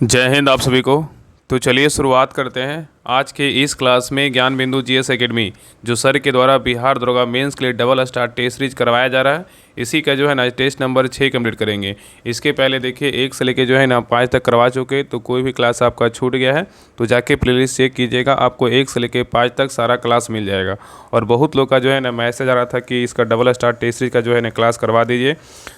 जय हिंद आप सभी को। तो चलिए शुरुआत करते हैं आज के इस क्लास में ज्ञान बिंदु जीएस एकेडमी जो सर के द्वारा बिहार दरोगा मेंस के लिए डबल स्टार टेस्ट सीरीज करवाया जा रहा है। इसी का जो है ना टेस्ट नंबर 6 कंप्लीट करेंगे। इसके पहले देखिए 1 से लेके जो है ना 5 तक करवा चुके, तो कोई भी क्लास आपका छूट गया है तो जाके प्लेलिस्ट चेक कीजिएगा, आपको 1 से लेके 5 तक सारा क्लास मिल जाएगा। और बहुत लोग का जो है ना मैसेज आ रहा था कि इसका डबल स्टार टेस्ट सीरीज का जो है ना क्लास करवा दीजिए,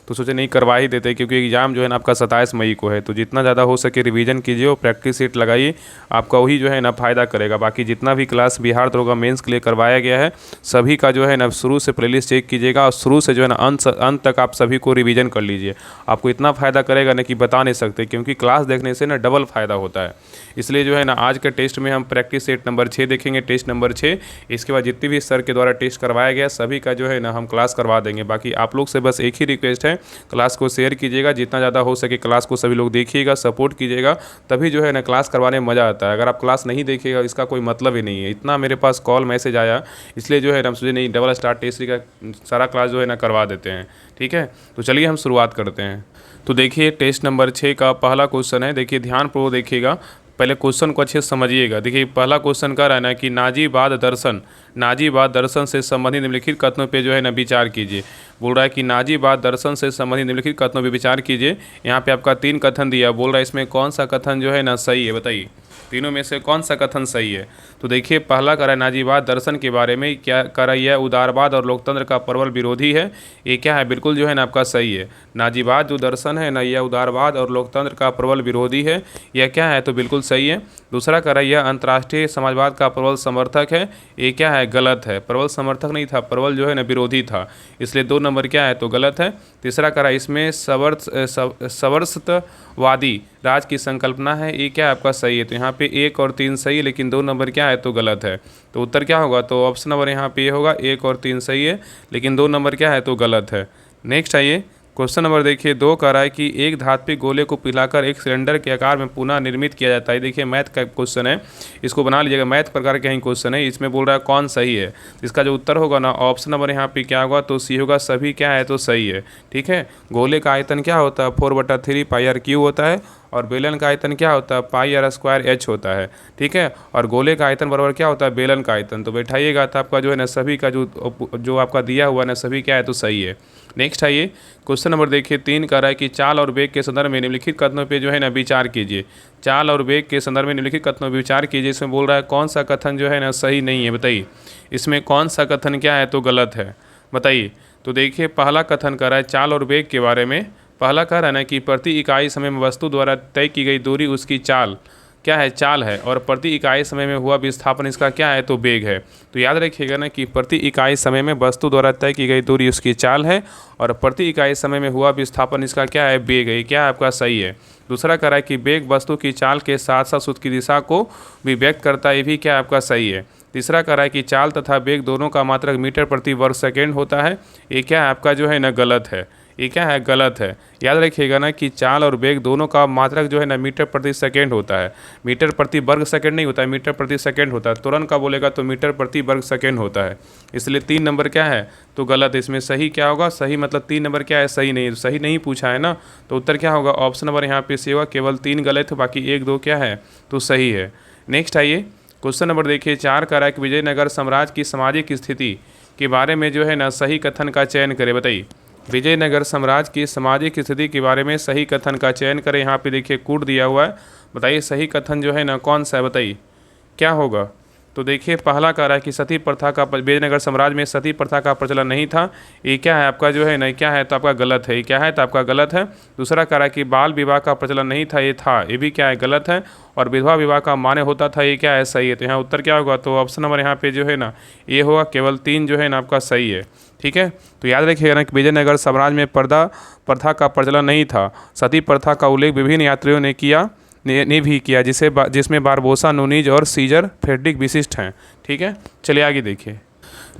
तो सोचे नहीं करवा ही देते क्योंकि एग्ज़ाम जो है ना आपका 27 मई को है। तो जितना ज़्यादा हो सके रिवीजन कीजिए और प्रैक्टिस सेट लगाइए, आपका वही जो है ना फ़ायदा करेगा। बाकी जितना भी क्लास बिहार दरोगा मेंस के लिए करवाया गया है सभी का जो है ना शुरू से प्लेलिस्ट चेक कीजिएगा और शुरू से जो है ना अंत तक आप सभी को रिवीजन कर लीजिए। आपको इतना फ़ायदा करेगा ना कि बता नहीं सकते, क्योंकि क्लास देखने से ना डबल फ़ायदा होता है। इसलिए जो है ना आज के टेस्ट में हम प्रैक्टिस सेट नंबर 6 देखेंगे, टेस्ट नंबर 6। इसके बाद जितनी भी सर के द्वारा टेस्ट करवाया गया सभी का जो है ना हम क्लास करवा देंगे। बाकी आप लोग से बस एक ही रिक्वेस्ट है, क्लास को शेयर कीजिएगा, जितना ज़्यादा हो सके क्लास को सभी लोग देखिएगा, सपोर्ट कीजिएगा, तभी जो है ना क्लास करवाने में मज़ा आता है। अगर आप क्लास नहीं देखिएगा इसका कोई मतलब ही नहीं है। इतना मेरे पास कॉल मैसेज आया, इसलिए जो है ना हम सोचे नहीं डबल स्टार टेस्ट का सारा क्लास जो है ना करवा देते हैं। ठीक है, तो चलिए हम शुरुआत करते हैं। तो देखिए टेस्ट नंबर 6 का पहला क्वेश्चन है। देखिए ध्यानपूर्वक देखिएगा, पहले क्वेश्चन को अच्छे से समझिएगा। देखिए पहला क्वेश्चन कह रहा है ना कि नाजीबाद दर्शन से संबंधित निम्नलिखित कथनों पे जो है ना विचार कीजिए। बोल रहा है कि नाजीबाद दर्शन से संबंधित निम्नलिखित कथनों पे विचार कीजिए। यहाँ पे आपका 3 कथन दिया, बोल रहा है इसमें कौन सा कथन जो है ना सही है, बताइए तीनों में से कौन सा कथन सही है। तो देखिए पहला कह रहा है नाजीबाद दर्शन के बारे में क्या कह रहा है, यह उदारवाद और लोकतंत्र का प्रबल विरोधी है। ये क्या है, बिल्कुल जो है ना आपका सही है। नाजीबाद जो दर्शन है ना यह उदारवाद और लोकतंत्र का प्रबल विरोधी है, यह क्या है, तो बिल्कुल सही है। दूसरा कह रहा है यह अंतर्राष्ट्रीय समाजवाद का प्रबल समर्थक है, ये क्या है, गलत है। प्रबल समर्थक नहीं था, प्रबल जो है ना विरोधी था, इसलिए 2 नंबर क्या है, तो गलत है। तीसरा कह रहा है इसमें सवर्सतवादी राज की संकल्पना है, ये क्या आपका सही है। तो यहाँ पे 1 और 3 सही है, लेकिन 2 नंबर क्या है, तो गलत है। तो उत्तर क्या होगा, तो ऑप्शन नंबर यहाँ पे ये होगा, 1 और 3 सही है, लेकिन 2 नंबर क्या है, तो गलत है। नेक्स्ट आइए क्वेश्चन नंबर देखिए 2 कह रहा है कि एक धात्विक गोले को पिघलाकर एक सिलेंडर के आकार में पुनः निर्मित किया जाता है। देखिए मैथ का क्वेश्चन है, इसको बना लीजिएगा, मैथ प्रकार के ही क्वेश्चन है। इसमें बोल रहा है कौन सही है, इसका जो उत्तर होगा ना ऑप्शन नंबर यहाँ पे क्या होगा, तो सी होगा, सभी क्या है, तो सही है। ठीक है, गोले का आयतन क्या होता है, 4/3 πr³ होता है, और बेलन का आयतन क्या होता है, πr² होता है। ठीक है, और गोले का आयतन बराबर क्या होता है, बेलन का आयतन। तो बैठाइएगा तो आपका जो है ना सभी का जो आपका दिया हुआ ना सभी क्या है, तो सही है। नेक्स्ट आइए क्वेश्चन नंबर देखिए 3 कह रहा है कि चाल और वेग के संदर्भ में निम्नलिखित कथनों पे जो है ना विचार कीजिए। चाल और वेग के संदर्भ में निम्नलिखित कथनों पर विचार कीजिए। इसमें बोल रहा है कौन सा कथन जो है ना सही नहीं है, बताइए इसमें कौन सा कथन क्या है, तो गलत है, बताइए। तो देखिए पहला कथन कह रहा है चाल और वेग के बारे में, पहला कह रहा है ना कि प्रति इकाई समय में वस्तु द्वारा तय की गई दूरी उसकी चाल क्या है, चाल है, और प्रति इकाई समय में हुआ विस्थापन इसका क्या है, तो वेग है। तो याद रखिएगा ना कि प्रति इकाई समय में वस्तु द्वारा तय की गई दूरी उसकी चाल है, और प्रति इकाई समय में हुआ विस्थापन इसका क्या है, वेग है। क्या आपका सही है। दूसरा कह रहा है कि वेग वस्तु की चाल के साथ साथ उसकी दिशा को भी व्यक्त करता है, ये भी क्या आपका सही है। तीसरा कह रहा है कि चाल तथा वेग दोनों का मात्रक मीटर प्रति वर्ग सेकेंड होता है, ये क्या आपका जो है ना गलत है, ये क्या है, गलत है। याद रखिएगा ना कि चाल और वेग दोनों का मात्रक जो है ना मीटर प्रति सेकेंड होता है, मीटर प्रति वर्ग सेकेंड नहीं होता है, मीटर प्रति सेकेंड होता है। तुरंत का बोलेगा तो मीटर प्रति वर्ग सेकेंड होता है, इसलिए 3 नंबर क्या है, तो गलत है। इसमें सही क्या होगा, सही मतलब 3 नंबर क्या है, सही नहीं, सही नहीं पूछा है ना, तो उत्तर क्या होगा, ऑप्शन नंबर यहाँ पे सी होगा। केवल 3 गलत है, बाकी 1 2 क्या है, तो सही है। नेक्स्ट आइए क्वेश्चन नंबर देखिए 4 कह रहा है कि विजयनगर साम्राज्य की सामाजिक स्थिति के बारे में जो है ना सही कथन का चयन करें, बताइए विजयनगर साम्राज्य की सामाजिक स्थिति के बारे में सही कथन का चयन करें। यहाँ पे देखिए कूट दिया हुआ है, बताइए सही कथन जो है ना कौन सा है, बताइए क्या होगा। तो देखिए पहला कह रहा है कि सती प्रथा का, विजयनगर साम्राज्य में सती प्रथा का प्रचलन नहीं था, ये क्या है आपका जो है ना, क्या है, तो आपका गलत है, ये क्या है, तो आपका गलत है। दूसरा कह रहा है कि बाल विवाह का प्रचलन नहीं था, ये था, ये भी क्या है, गलत है। और विधवा विवाह का मान्य होता था, ये क्या है, सही है। तो यहाँ उत्तर क्या होगा, तो ऑप्शन नंबर यहाँ पे जो है ना ये होगा, केवल 3 जो है ना आपका सही है। ठीक है, तो याद रखिएगा ना कि विजयनगर साम्राज्य में पर्दा प्रथा का प्रचलन नहीं था, सती प्रथा का उल्लेख विभिन्न यात्रियों ने किया ने भी किया, जिसमें बारबोसा, नूनीज और सीजर फ्रेडरिक विशिष्ट हैं। ठीक है, चलिए आगे देखिए।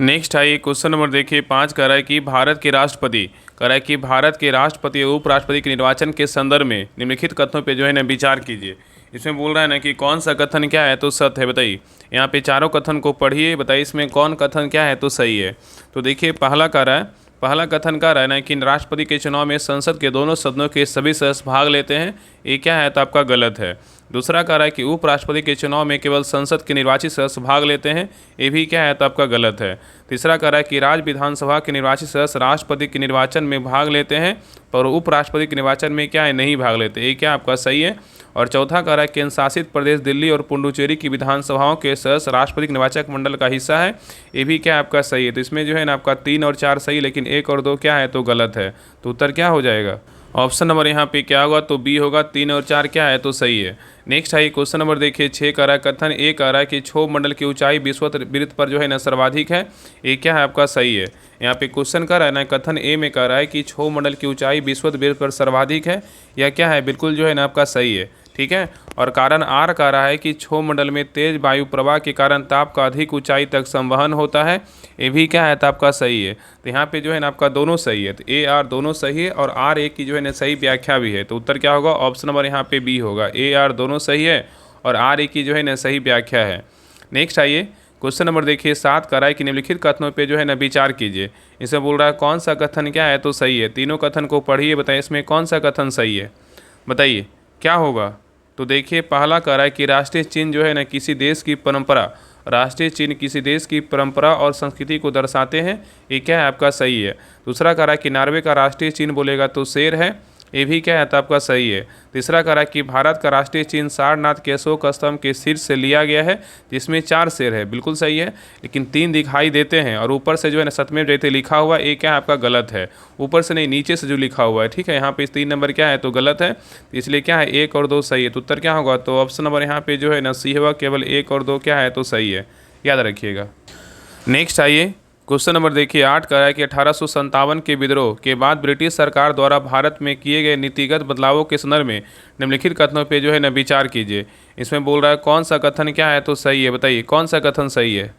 नेक्स्ट आइए क्वेश्चन नंबर देखिए 5 कह रहा है कि भारत के राष्ट्रपति कह रहा है कि भारत के राष्ट्रपति और उपराष्ट्रपति के निर्वाचन के संदर्भ में निम्नलिखित कथनों पे जो है ना विचार कीजिए। इसमें बोल रहा है ना कि कौन सा कथन क्या है, तो सत्य है, बताइए। यहाँ पे चारों कथन को पढ़िए, बताइए इसमें कौन कथन क्या है, तो सही है। तो देखिए पहला कह रहा है पहला कथन कह रहा है ना कि राष्ट्रपति के चुनाव में संसद के दोनों सदनों के सभी सदस्य भाग लेते हैं, ये क्या है तो आपका गलत है। दूसरा कह रहा है कि उपराष्ट्रपति के चुनाव में केवल संसद के निर्वाचित सदस्य भाग लेते हैं, ये भी क्या है तो आपका गलत है। तीसरा कह रहा है कि राज्य विधानसभा के निर्वाचित सदस्य राष्ट्रपति के निर्वाचन में भाग लेते हैं पर उपराष्ट्रपति के निर्वाचन में क्या है नहीं भाग लेते, ये क्या आपका सही है। और चौथा कह रहा है केंद्र शासित प्रदेश दिल्ली और पुडुचेरी की विधानसभाओं के सदस्य राष्ट्रपति निर्वाचक मंडल का हिस्सा है, ये भी क्या आपका सही है। तो इसमें जो है ना आपका 3 और 4 सही, लेकिन 1 और 2 क्या है तो गलत है। तो उत्तर क्या हो जाएगा, ऑप्शन नंबर यहाँ पे क्या होगा तो बी होगा। 3 और 4 क्या है तो सही है। नेक्स्ट है क्वेश्चन नंबर देखिए 6 कह रहा है कथन ए कह रहा है कि क्षोभ मंडल की ऊंचाई विषुववृत्त पर जो है ना सर्वाधिक है, ये क्या है आपका सही है। यहाँ पे क्वेश्चन कर रहा है ना कथन ए में कह रहा है कि क्षोभ मंडल की ऊंचाई विषुववृत्त पर सर्वाधिक है, यह क्या है बिल्कुल जो है ना आपका सही है, ठीक है। और कारण आर कह रहा है कि क्षोभ मंडल में तेज वायु प्रवाह के कारण ताप का अधिक ऊंचाई तक संवहन होता है, ये भी क्या है तो आपका सही है। तो यहाँ पे जो है ना आपका दोनों सही है, तो ए आर दोनों सही है और आर ए की जो है ना सही व्याख्या भी है। तो उत्तर क्या होगा, ऑप्शन नंबर यहाँ पे बी होगा, ए आर दोनों सही है और आर ए की जो है ना सही व्याख्या है। नेक्स्ट आइए क्वेश्चन नंबर देखिए 7 कह रहा है कि निम्नलिखित कथनों पे जो है ना विचार कीजिए। इसे बोल रहा है कौन सा कथन क्या है तो सही है। तीनों कथन को पढ़िए, बताइए इसमें कौन सा कथन सही है, बताइए क्या होगा। तो देखिए पहला कह रहा है कि राष्ट्रीय चिन्ह जो है ना किसी देश की परंपरा, राष्ट्रीय चिन्ह किसी देश की परंपरा और संस्कृति को दर्शाते हैं, ये क्या है आपका सही है। दूसरा कह रहा है कि नॉर्वे का राष्ट्रीय चिन्ह बोलेगा तो शेर है, ये भी क्या है तो आपका सही है। तीसरा कह रहा है कि भारत का राष्ट्रीय चिन्ह सारनाथ के अशोक स्तंभ के शीर्ष से लिया गया है जिसमें 4 शेर है, बिल्कुल सही है, लेकिन 3 दिखाई देते हैं और ऊपर से जो है ना सत्यमेव जयते लिखा हुआ ये क्या है आपका गलत है। ऊपर से नहीं नीचे से जो लिखा हुआ है, ठीक है। यहाँ पे 3 नंबर क्या है तो गलत है, इसलिए क्या है 1 और 2 सही है। तो उत्तर क्या होगा तो ऑप्शन नंबर यहाँ पे जो है ना सी होगा, केवल 1 और 2 क्या है तो सही है, याद रखिएगा। नेक्स्ट आइए क्वेश्चन नंबर देखिए 8 कह रहा है कि 1857 के विद्रोह के बाद ब्रिटिश सरकार द्वारा भारत में किए गए नीतिगत बदलावों के संदर्भ में निम्नलिखित कथनों पे जो है ना विचार कीजिए। इसमें बोल रहा है कौन सा कथन क्या है तो सही है, बताइए कौन सा कथन सही है।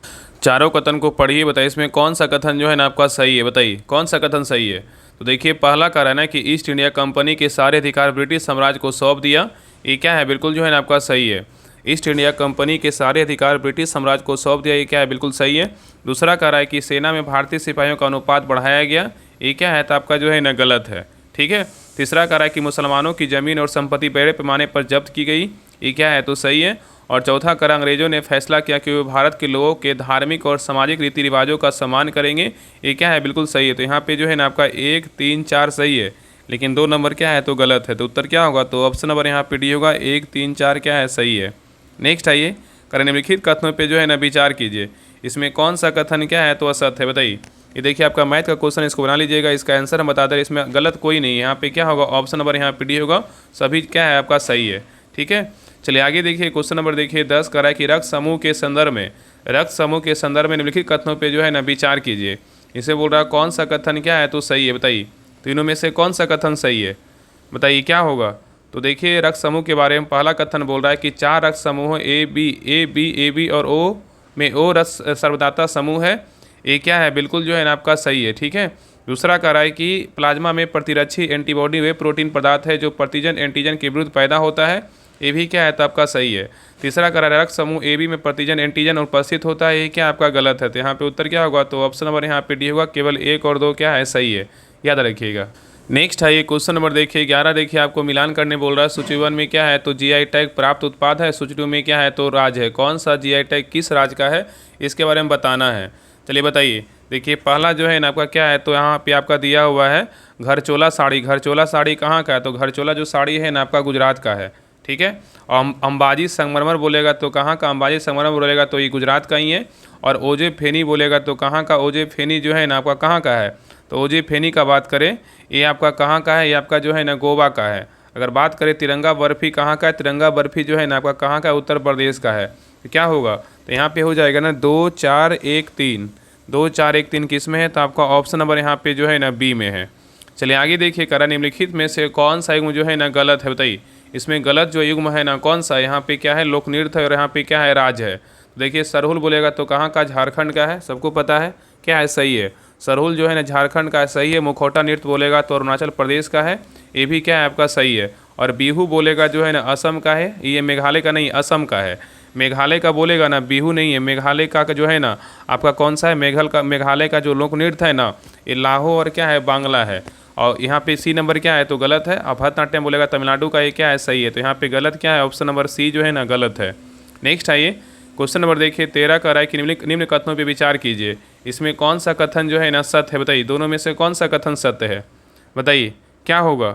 चारों कथन को पढ़िए, बताइए इसमें कौन सा कथन जो है ना आपका सही है, बताइए कौन सा कथन सही है। तो देखिए पहला कह रहा है ना कि ईस्ट इंडिया कंपनी के सारे अधिकार ब्रिटिश साम्राज्य को सौंप दिया, ये क्या है बिल्कुल जो है ना आपका सही है। ईस्ट इंडिया कंपनी के सारे अधिकार ब्रिटिश साम्राज्य को सौंप दिया, ये क्या है बिल्कुल सही है। दूसरा कह रहा है कि सेना में भारतीय सिपाहियों का अनुपात बढ़ाया गया, ये क्या है तो आपका जो है ना गलत है, ठीक है। तीसरा कह रहा है कि मुसलमानों की ज़मीन और संपत्ति बड़े पैमाने पर जब्त की गई, ये क्या है तो सही है। और चौथा कह रहा अंग्रेजों ने फैसला किया कि वे भारत के लोगों के धार्मिक और सामाजिक रीति रिवाजों का सम्मान करेंगे, ये क्या है बिल्कुल सही है। तो यहाँ पे जो है ना आपका 1, 3, 4 सही है, लेकिन 2 नंबर क्या है तो गलत है। तो उत्तर क्या होगा तो ऑप्शन नंबर यहाँ पे डी होगा, 1, 3, 4 क्या है सही है। नेक्स्ट आइए करें निम्नलिखित कथनों पे जो है ना विचार कीजिए। इसमें कौन सा कथन क्या है तो असत्य है, बताइए। ये देखिए आपका मैथ का क्वेश्चन, इसको बना लीजिएगा, इसका आंसर हम बता दें, इसमें गलत कोई नहीं है। यहाँ पे क्या होगा ऑप्शन नंबर यहाँ पे डी होगा, सभी क्या है आपका सही है, ठीक है। चलिए आगे देखिए क्वेश्चन नंबर देखिए 10 कह रहा है कि रक्त समूह के संदर्भ में निम्नलिखित कथनों पर जो है ना विचार कीजिए। इसे बोल रहा है कौन सा कथन क्या है तो सही है, बताइए तीनों में से कौन सा कथन सही है, बताइए क्या होगा। तो देखिए रक्त समूह के बारे में पहला कथन बोल रहा है कि 4 रक्त समूह ए बी और ओ में ओ रक्त सर्वदाता समूह है, ये क्या है बिल्कुल जो है ना आपका सही है, ठीक है। दूसरा कह रहा है कि प्लाज्मा में प्रतिरक्षी एंटीबॉडी वे प्रोटीन पदार्थ है जो प्रतिजन एंटीजन के विरुद्ध पैदा होता है, ये भी क्या है तो आपका सही है। तीसरा कह रहा है रक्त समूह ए बी में प्रतिजन एंटीजन उपस्थित होता है, ये क्या आपका गलत है। तो यहाँ पे उत्तर क्या होगा तो ऑप्शन नंबर यहाँ पे डी होगा, केवल 1 और 2 क्या है सही है, याद रखिएगा। नेक्स्ट है ये क्वेश्चन नंबर देखिए 11 देखिए आपको मिलान करने बोल रहा है। सूची 1 में क्या है तो जीआई टैग प्राप्त उत्पाद है, सूची 2 में क्या है तो राज्य है। कौन सा जीआई टैग किस राज्य का है इसके बारे में बताना है। चलिए बताइए, देखिए पहला जो है ना आपका क्या है तो यहाँ पे आपका दिया हुआ है घरचोला साड़ी। घरचोला साड़ी कहाँ का है तो घरचोला जो साड़ी है ना आपका गुजरात का है, ठीक है। और अंबाजी संगमरमर बोलेगा तो कहाँ का अंबाजी संगमरमर बोलेगा तो ये गुजरात का ही है। और ओजे फेनी बोलेगा तो कहाँ का ओजे फेनी जो है ना आपका कहाँ का है तो ओजे फेनी का बात करें ये आपका कहाँ का है, ये आपका जो है ना गोवा का है। अगर बात करें तिरंगा बर्फ़ी कहाँ का है, तिरंगा बर्फ़ी जो है ना आपका कहाँ का उत्तर प्रदेश का है। तो क्या होगा तो यहाँ पे हो जाएगा ना 2, 4, 1, 3, 2, 4, 1, 3 किस में है तो आपका ऑप्शन नंबर यहाँ पे जो है ना बी में है। चलिए आगे देखिए करा निम्नलिखित में से कौन सा युग्म जो है ना गलत है, बताइए इसमें गलत जो युग्म है ना कौन सा। यहाँ पे क्या है लोक नृत्य है और यहाँ पे क्या है राज है। देखिए सरहुल बोलेगा तो कहाँ का झारखंड का है, सबको पता है क्या है सही है। सरहुल जो है ना झारखंड का है सही है। मुखौटा नृत्य बोलेगा तो अरुणाचल प्रदेश का है, ये भी क्या है आपका सही है। और बिहू बोलेगा जो है ना असम का है, ये मेघालय का नहीं असम का है। मेघालय का बोलेगा ना, बिहू नहीं है, मेघालय का जो है ना आपका कौन सा है, मेघालय का जो लोक नृत्य है ना ये लाहो और क्या है, बांग्ला है। और यहाँ पे सी नंबर क्या है, तो गलत है। अब भरतनाट्यम बोलेगा तमिलनाडु का, ये क्या है, सही है। तो यहाँ पे गलत क्या है, ऑप्शन नंबर सी जो है ना गलत है। नेक्स्ट आइए क्वेश्चन नंबर देखिए 13 का राय कि निम्न कथनों पे विचार कीजिए। इसमें कौन सा कथन जो है ना सत्य है, बताइए दोनों में से कौन सा कथन सत्य है, बताइए क्या होगा,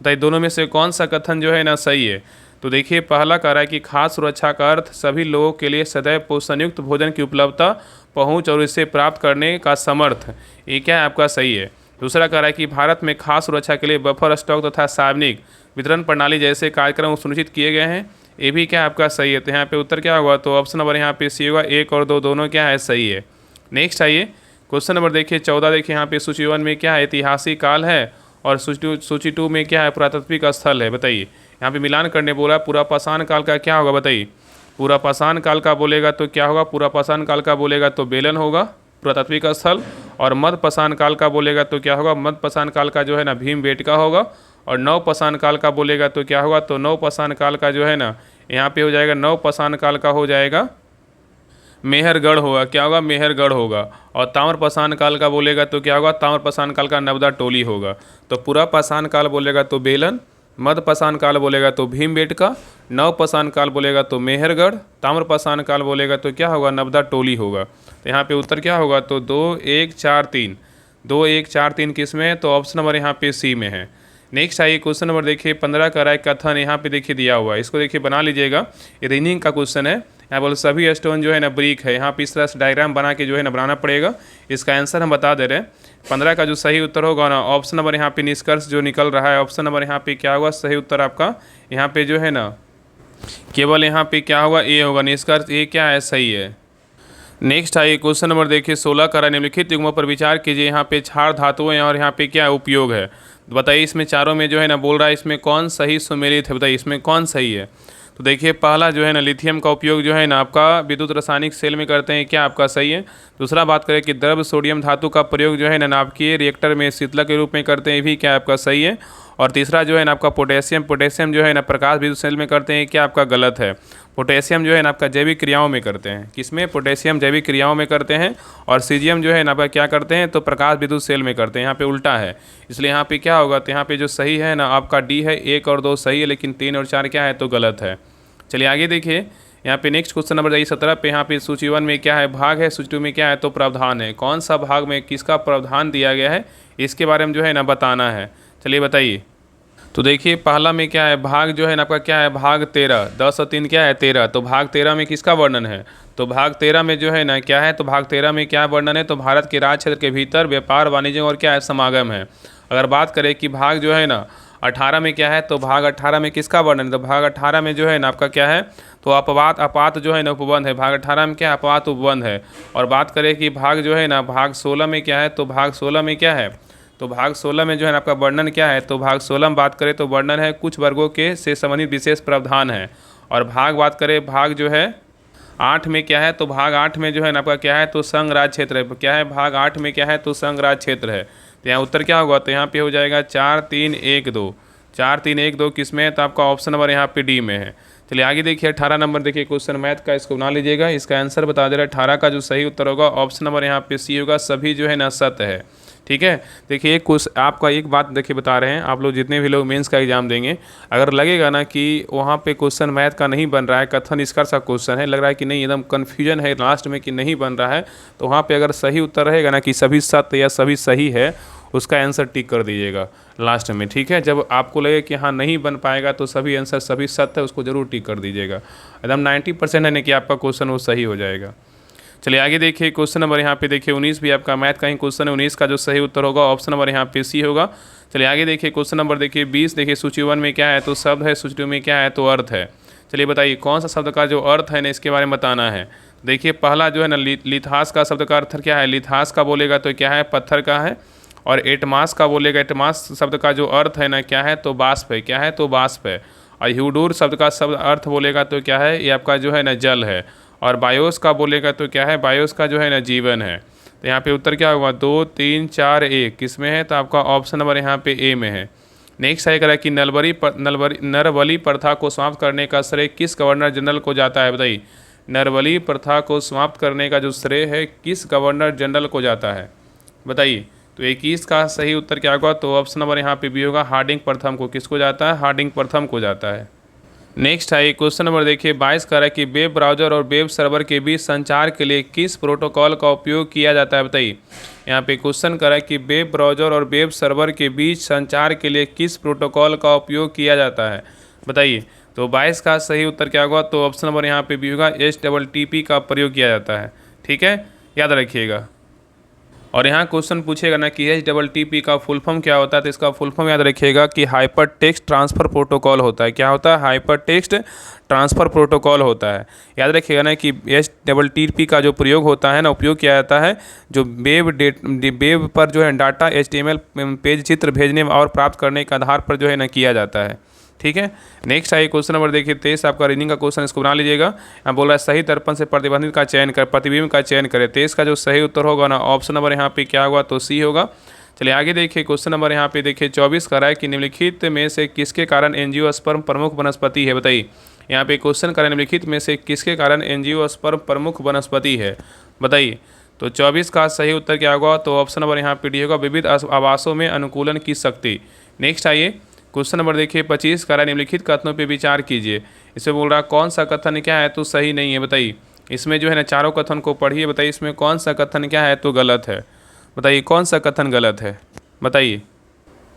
बताइए दोनों में से कौन सा कथन जो है ना सही है। तो देखिए पहला कह रहा है कि खाद्य सुरक्षा का अर्थ सभी लोगों के लिए सदैव पोषणयुक्त भोजन की उपलब्धता, पहुंच और इसे प्राप्त करने का समर्थ, ये क्या है आपका सही है। दूसरा कह रहा है कि भारत में खाद्य सुरक्षा के लिए बफर स्टॉक तथा सार्वजनिक वितरण प्रणाली जैसे कार्यक्रम सुनिश्चित किए गए हैं, ये भी क्या आपका सही है। तो यहाँ पे उत्तर क्या होगा, तो ऑप्शन नंबर यहाँ पे सी होगा, 1 और 2 दोनों क्या है, सही है। नेक्स्ट आइए क्वेश्चन नंबर देखिए 14, देखिए यहाँ पे सूची 1 में क्या है, ऐतिहासिक काल है और सूची 2 में क्या है, पुरातात्विक स्थल है। बताइए यहाँ पे मिलान करने बोला, पूरा पाषाण काल का क्या होगा, बताइए पूरा पाषाण काल का बोलेगा तो क्या होगा, पूरा पाषाण काल का बोलेगा तो बेलन होगा पुरातात्विक स्थल, और मध्य पाषाण काल का बोलेगा तो क्या होगा, मध्य पाषाण काल का जो है ना भीमबेटका होगा, और नव पाषाण काल का बोलेगा तो क्या होगा, तो नव पाषाण काल का जो है ना यहाँ पे हो जाएगा, नव पाषाण काल का हो जाएगा मेहरगढ़ होगा, क्या होगा, मेहरगढ़ होगा। और ताम्र पाषाण काल का बोलेगा तो क्या होगा, ताम्र पाषाण काल का नवदा टोली होगा। तो पूरा पाषाण काल बोलेगा तो बेलन, मध्य पाषाण काल बोलेगा तो भीमबेटका, नव पाषाण काल बोलेगा तो मेहरगढ़, ताम्र पाषाण काल बोलेगा तो क्या होगा, नवदा टोली होगा। तो यहाँ पे उत्तर क्या होगा, तो 2, 1, 4, 3, 2, 1, 4, 3 किस में है, तो ऑप्शन नंबर यहाँ पे सी में है। नेक्स्ट आइए क्वेश्चन नंबर देखिए 15 का राय कथन यहाँ पे देखिए दिया हुआ है, इसको देखिए बना लीजिएगा, ये रीजनिंग का क्वेश्चन है। यहाँ बोले सभी स्टोन जो है ना ब्रिक है, यहाँ पे इस तरह से डायग्राम बना के जो है ना बनाना पड़ेगा। इसका आंसर हम बता दे रहे हैं। 15 का जो सही उत्तर होगा ना, ऑप्शन नंबर यहाँ पे निष्कर्ष जो निकल रहा है, ऑप्शन नंबर यहाँ पे क्या होगा, सही उत्तर आपका यहाँ पे जो है ना केवल यहाँ पे क्या होगा, ए होगा, निष्कर्ष ए क्या है, सही है। नेक्स्ट आइए क्वेश्चन नंबर देखिए 16 का निम्नलिखित युग्मों पर विचार कीजिए। यहाँ पे क्षार धातुएं और यहाँ पे क्या उपयोग है, तो बताइए इसमें चारों में जो है ना बोल रहा है इसमें कौन सही सुमेलित है, बताइए इसमें कौन सही है। तो देखिए पहला जो है ना लिथियम का उपयोग जो है ना आपका विद्युत रासायनिक सेल में करते हैं, क्या आपका सही है। दूसरा बात करें कि द्रव्य सोडियम धातु का प्रयोग जो है ना नाभिकीय रिएक्टर में शीतलक के रूप में करते हैं, ये भी क्या आपका सही है। और तीसरा जो है ना आपका पोटेशियम जो है ना प्रकाश विद्युत सेल में करते हैं, क्या आपका गलत है। पोटेशियम जो है ना आपका जैविक क्रियाओं में करते हैं, किसमें, पोटेशियम जैविक क्रियाओं में करते हैं। और सीजियम जो है ना आपका क्या करते हैं, तो प्रकाश विद्युत सेल में करते हैं, यहाँ पे उल्टा है। इसलिए यहाँ पे क्या होगा, तो यहाँ पे जो सही है ना आपका डी है, 1 और 2 सही है, लेकिन 3 और 4 क्या है, तो गलत है। चलिए आगे देखिए यहाँ पे नेक्स्ट क्वेश्चन नंबर जाइए 17 पे। यहाँ पे सूची 1 में क्या है, भाग है, सूची 2 में क्या है, तो प्रावधान है। कौन सा भाग में किसका प्रावधान दिया गया है, इसके बारे में जो है ना बताना है। चलिए बताइए। तो देखिए पहला में क्या है, भाग जो है ना आपका क्या है, भाग 13, 10 और 3 क्या है, 13। तो भाग 13 में किसका वर्णन है, तो भाग 13 में जो है ना क्या है, तो भाग 13 में क्या वर्णन है, तो भारत के राज्य क्षेत्र के भीतर व्यापार वाणिज्य और क्या है, समागम है। अगर बात करें कि भाग जो है ना 18 में क्या है, तो भाग 18 में किसका वर्णन है, तो भाग 18 में जो है ना आपका क्या है, तो अपात जो है ना उपबंध है। भाग 18 में क्या है, अपात उपबंध है। और बात करें कि भाग जो है ना भाग 16 में क्या है, तो भाग 16 में क्या है, तो भाग 16 में जो है ना आपका वर्णन क्या है, तो भाग 16 में बात करें तो वर्णन है कुछ वर्गों के से संबंधित विशेष प्रावधान है। और भाग बात करें भाग जो है 8 में क्या है, तो भाग 8 में जो है ना आपका क्या है, तो संघ राज्य क्षेत्र है, क्या है, भाग 8 में क्या है, तो संघ राज्य क्षेत्र है। तो यहाँ उत्तर क्या होगा, तो यहाँ पे हो जाएगा 4, 3, 1, 2, 4, 3, 1, 2 किस में है, तो आपका ऑप्शन नंबर यहाँ पे डी में है। चलिए आगे देखिए 18 नंबर देखिए क्वेश्चन मैथ का, इसको बना लीजिएगा। इसका आंसर बता दे रहा है 18 का जो सही उत्तर होगा ऑप्शन नंबर यहाँ पे सी होगा, सभी जो है ना सत्य है। ठीक है, देखिए एक कुछ आपका एक बात देखिए बता रहे हैं, आप लोग जितने भी लोग मेंस का एग्जाम देंगे, अगर लगेगा ना कि वहाँ पे क्वेश्चन मैथ का नहीं बन रहा है, कथन निष्कर्ष का क्वेश्चन है, लग रहा है कि नहीं एकदम कन्फ्यूजन है लास्ट में कि नहीं बन रहा है, तो वहाँ पे अगर सही उत्तर रहेगा ना कि सभी सत्य या सभी सही है, उसका आंसर टिक कर दीजिएगा लास्ट में। ठीक है, जब आपको लगे कि हाँ नहीं बन पाएगा तो सभी आंसर सभी सत्य है, उसको जरूर टिक कर दीजिएगा। एकदम 90% है ना कि आपका क्वेश्चन वो सही हो जाएगा। चलिए आगे देखिए क्वेश्चन नंबर यहाँ पे देखिए 19 भी आपका मैथ का ही क्वेश्चन है। 19 का जो सही उत्तर होगा ऑप्शन नंबर यहाँ पे सी होगा। चलिए आगे देखिए क्वेश्चन नंबर देखिए 20, देखिए सूची 1 में क्या है, तो शब्द है, सूची 2 में क्या है, तो अर्थ है। चलिए बताइए कौन सा शब्द का जो अर्थ है ना इसके बारे में बताना है। देखिए पहला जो है ना लिथास का शब्द का अर्थ क्या है, लिथास का बोलेगा तो क्या है, पत्थर का है। और एटमास का बोलेगा, एटमास शब्द का जो अर्थ है ना क्या है, तो बाष्प है, क्या है, तो बाष्प है। और ह्यूडूर शब्द का शब्द अर्थ बोलेगा तो क्या है, ये आपका जो है ना जल है। और बायोस का बोलेगा तो क्या है, बायोस का जो है ना जीवन है। तो यहाँ पे उत्तर क्या होगा, 2, 3, 4, 1 किस में है, तो आपका ऑप्शन नंबर यहाँ पे ए में है। नेक्स्ट है करा कि नरबली प्रथा को समाप्त करने का श्रेय किस गवर्नर जनरल को जाता है, बताइए। नरबली प्रथा को समाप्त करने का जो श्रेय है किस गवर्नर जनरल को जाता है, बताइए। तो 21 का सही उत्तर क्या होगा, तो ऑप्शन नंबर यहाँ पे बी होगा, हार्डिंग प्रथम को। किसको जाता है, हार्डिंग प्रथम को जाता है। नेक्स्ट है क्वेश्चन नंबर देखिए 22 का है कि वेब ब्राउज़र और वेब सर्वर के बीच संचार के लिए किस प्रोटोकॉल का उपयोग किया जाता है, बताइए। यहाँ पे क्वेश्चन करा कि वेब ब्राउज़र और वेब सर्वर के बीच संचार के लिए किस प्रोटोकॉल का उपयोग किया जाता है, बताइए। तो 22 का सही उत्तर क्या होगा, तो ऑप्शन नंबर यहाँ पे भी होगा, HTTP का प्रयोग किया जाता है। ठीक है, याद रखिएगा। और यहाँ क्वेश्चन पूछेगा ना कि HTTP का फुल फॉर्म क्या होता है, तो इसका फुल फॉर्म याद रखिएगा कि हाइपर टेक्स्ट ट्रांसफ़र प्रोटोकॉल होता है। क्या होता है, हाइपर टेक्स्ट ट्रांसफ़र प्रोटोकॉल होता है। याद रखिएगा ना कि HTTP का जो प्रयोग होता है ना, उपयोग किया जाता है जो वेब पर जो है डाटा HTML पेज चित्र भेजने और प्राप्त करने के आधार पर जो है ना किया जाता है। ठीक है, नेक्स्ट है क्वेश्चन नंबर देखिए 23 आपका रीडिंग का क्वेश्चन, इसको बना लीजिएगा। यहाँ बोल रहा है सही दर्पण से प्रतिबिंब का चयन करें। 23 का जो सही उत्तर होगा ना, ऑप्शन नंबर यहाँ पे क्या होगा, तो सी होगा। चलिए आगे देखिए क्वेश्चन नंबर यहाँ पे देखिए 24 का है कि निम्नलिखित में से किसके कारण एंजियोस्पर्म प्रमुख वनस्पति है, बताइए। यहाँ पे क्वेश्चन करें निम्नलिखित में से किसके कारण एंजियोस्पर्म प्रमुख वनस्पति है, बताइए। तो 24 का सही उत्तर क्या होगा, तो ऑप्शन नंबर यहाँ पे डी होगा, विविध आवासों में अनुकूलन की शक्ति। नेक्स्ट आइए क्वेश्चन नंबर देखिए 25 का निम्नलिखित कथनों पे विचार कीजिए। इसमें बोल रहा कौन सा कथन क्या है तो सही नहीं है, बताइए। इसमें जो है ना चारों कथन को पढ़िए, बताइए इसमें कौन सा कथन क्या है तो गलत है, बताइए कौन सा कथन गलत है, बताइए।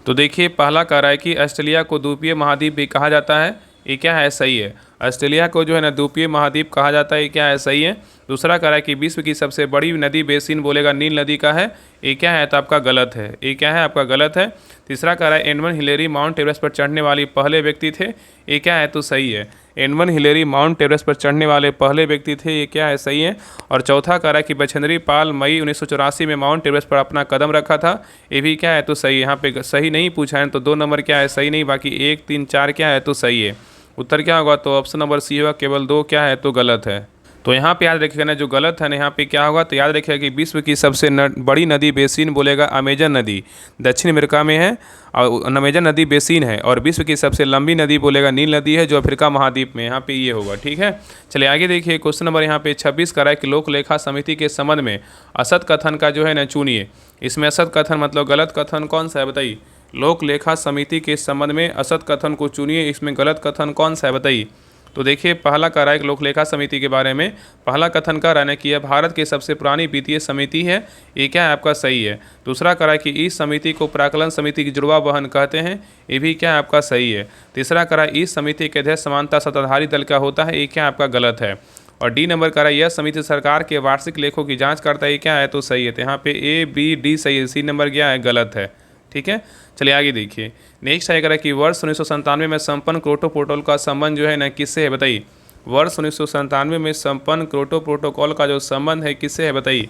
तो देखिए पहला कह रहा है कि ऑस्ट्रेलिया को द्वीपीय महाद्वीप भी कहा जाता है, ये क्या है, सही है। ऑस्ट्रेलिया को जो है ना द्वीपीय महाद्वीप कहा जाता है, ये क्या है, सही है। दूसरा कह रहा है कि विश्व की सबसे बड़ी नदी बेसिन बोलेगा नील नदी का है, ये क्या है, तो आपका गलत है, ये क्या है, आपका गलत है। तीसरा कह रहा है एडमंड हिलेरी माउंट एवरेस्ट पर चढ़ने वाली पहले व्यक्ति थे, ये क्या है, तो सही है। एडमंड हिलेरी माउंट एवरेस्ट पर चढ़ने वाले पहले व्यक्ति थे, ये क्या है, सही है। और चौथा कह रहा है कि बछेंद्री पाल मई 1984 में माउंट एवरेस्ट पर अपना कदम रखा था, ये भी क्या है, तो सही है। यहाँ पे सही नहीं पूछा है तो 2 नंबर क्या है, सही नहीं, बाकी 1 3 4 क्या है, तो सही है। उत्तर क्या होगा, तो ऑप्शन नंबर सी होगा, केवल 2 क्या है, तो गलत है। तो यहाँ पे याद रखिएगा ना, जो गलत है ना यहाँ पे क्या होगा, तो याद रखिएगा कि विश्व की सबसे बड़ी नदी बेसिन बोलेगा अमेजन नदी, दक्षिण अमेरिका में है और अमेजन नदी बेसिन है। और विश्व की सबसे लंबी नदी बोलेगा नील नदी है जो अफ्रीका महाद्वीप में, यहाँ पे ये होगा। ठीक है, चलिए आगे देखिए क्वेश्चन नंबर यहाँ पे 26 का है कि लोक लेखा समिति के संबंध में असत कथन का जो है ना चुनिए। इसमें असत कथन मतलब गलत कथन कौन सा है, बताइए। लोक लेखा समिति के संबंध में असत कथन को चुनिए, इसमें गलत कथन कौन सा है, बताइए। तो देखिए पहला कह रहा है कि लोक लेखा समिति के बारे में पहला कथन कह रहा है कि यह भारत की सबसे पुरानी वित्तीय समिति है, ये क्या है, आपका सही है। दूसरा कह रहा है कि इस समिति को प्राक्कलन समिति की जुड़वा बहन कहते हैं, ये भी क्या है, आपका सही है। तीसरा कह रहा है इस समिति के अध्यक्ष समानता सत्ताधारी दल का होता है, ये क्या आपका गलत है। और डी नंबर कह रहा है यह समिति सरकार के वार्षिक लेखों की जाँच करता है, ये क्या है, तो सही है। तो यहाँ पे A B D सही है, सी नंबर क्या है, गलत है। ठीक है, चलिए आगे देखिए नेक्स्ट है कि वर्ष 1997 में संपन्न क्योटो प्रोटोकॉल का संबंध जो है ना किससे है, बताइए। वर्ष 1997 में संपन्न क्योटो प्रोटोकॉल का जो संबंध है किससे है, बताइए।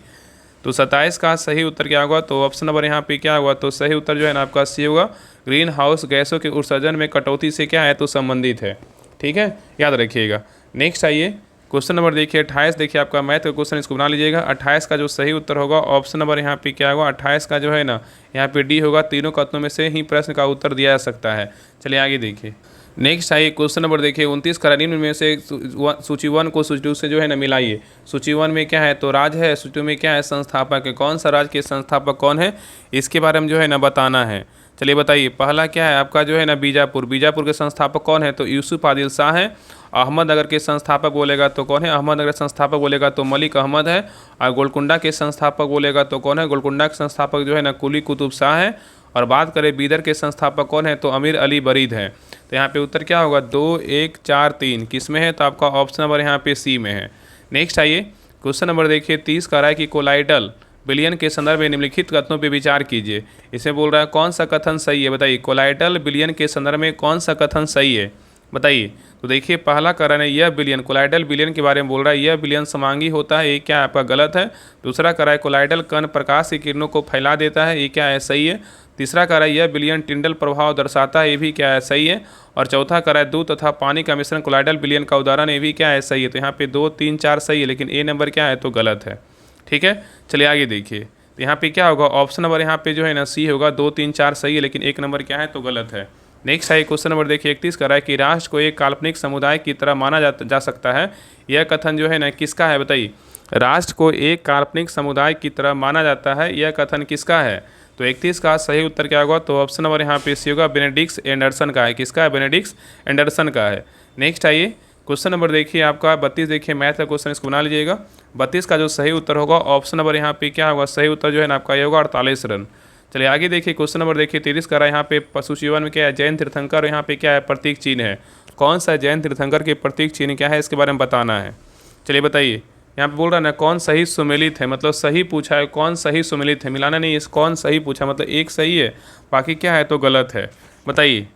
तो 27 का सही उत्तर क्या होगा, तो ऑप्शन नंबर यहाँ पे क्या होगा, तो सही उत्तर जो है ना आपका सी होगा, ग्रीन हाउस गैसों के उत्सर्जन में कटौती से क्या है, तो संबंधित है। ठीक है, याद रखिएगा। नेक्स्ट आइए क्वेश्चन नंबर देखिए 28, देखिए आपका मैथ का क्वेश्चन, इसको बना लीजिएगा। 28 का जो सही उत्तर होगा ऑप्शन नंबर यहाँ पे क्या होगा, 28 का जो है ना यहाँ पे डी होगा। तीनों कथनों में से ही प्रश्न का उत्तर दिया जा सकता है। चलिए आगे देखिए नेक्स्ट आइए क्वेश्चन नंबर देखिए 29 का निम्न में से सूची 1 को सूची 2 से जो है ना मिलाइए। सूची 1 में क्या है, तो राज है, सूची 2 में क्या है, संस्थापक है। कौन सा राज्य के संस्थापक कौन है, इसके बारे में जो है ना बताना है। चलिए बताइए पहला क्या है आपका जो है ना बीजापुर, बीजापुर के संस्थापक कौन है, तो यूसुफ आदिल शाह है। अहमदनगर के संस्थापक बोलेगा तो कौन है, अहमदनगर संस्थापक बोलेगा तो मलिक अहमद है। और गोलकुंडा के संस्थापक बोलेगा तो कौन है, गोलकुंडा के संस्थापक जो है ना कुली कुतुब शाह है। और बात करें बीदर के संस्थापक कौन है, तो अमीर अली बरीद है। तो यहाँ पे उत्तर क्या होगा, 2 1 4 3 किस में है, तो आपका ऑप्शन नंबर यहाँ पे सी में है। नेक्स्ट आइए क्वेश्चन नंबर देखिए 30 का है कि कोलाइडल बिलियन के संदर्भ में निम्नलिखित कथनों पे विचार कीजिए। इसे बोल रहा है कौन सा कथन सही है, बताइए। कोलाइडल बिलियन के संदर्भ में कौन सा कथन सही है, बताइए। तो देखिए पहला कारण है यह बिलियन, कोलाइडल बिलियन के बारे में बोल रहा है, यह बिलियन समांगी होता है, ये क्या आपका गलत है। दूसरा कह रहा है कोलाइडल कण प्रकाश की किरणों को फैला देता है, ये क्या है, सही है। तीसरा कह रहा है यह बिलियन टिंडल प्रभाव दर्शाता है, ये भी क्या है, सही है। और चौथा कह रहा है दूध तथा पानी का मिश्रण कोलाइडल बिलियन का उदाहरण, ये भी क्या है, सही है। तो यहाँ पे 2 3 4 सही है, लेकिन ए नंबर क्या है, तो गलत है। ठीक है, चलिए आगे देखिए तो यहाँ पे क्या होगा, ऑप्शन नंबर यहाँ पे जो है ना सी होगा। 2, 3, 4 सही है, लेकिन 1 नंबर क्या है तो गलत है। नेक्स्ट है क्वेश्चन नंबर देखिए 31 का रहा है कि राष्ट्र को एक काल्पनिक समुदाय की तरह माना जा सकता है, यह कथन जो है ना किसका है बताइए। राष्ट्र को एक काल्पनिक समुदाय की तरह माना जाता है, यह कथन किसका है। तो 31 का सही उत्तर क्या होगा, तो ऑप्शन नंबर यहाँ पे सी होगा, बेनेडिक्ट एंडरसन का है। किसका है, बेनेडिक्ट एंडरसन का है। नेक्स्ट आइए क्वेश्चन नंबर देखिए आपका 32, देखिए मैथ का क्वेश्चन, इसको बना लीजिएगा। 32 का जो सही उत्तर होगा ऑप्शन नंबर यहाँ पे क्या होगा, सही उत्तर जो है ना आपका ये होगा 48 रन। चलिए आगे देखिए क्वेश्चन नंबर देखिए 33 का रहा है यहाँ पे पशु जीवन में क्या है, जैन तीर्थंकर, यहाँ पे क्या है प्रतीक चिन्ह है। कौन सा जैन तीर्थंकर के प्रतीक चिन्ह क्या है, इसके बारे में बताना है। चलिए बताइए, यहाँ पे बोल रहा है ना कौन सही सुमेलित है, मतलब सही पूछा है, कौन सही सुमेलित है, मिलाना नहीं, इस कौन सही पूछा, मतलब एक सही है बाकी क्या है तो गलत है, बताइए।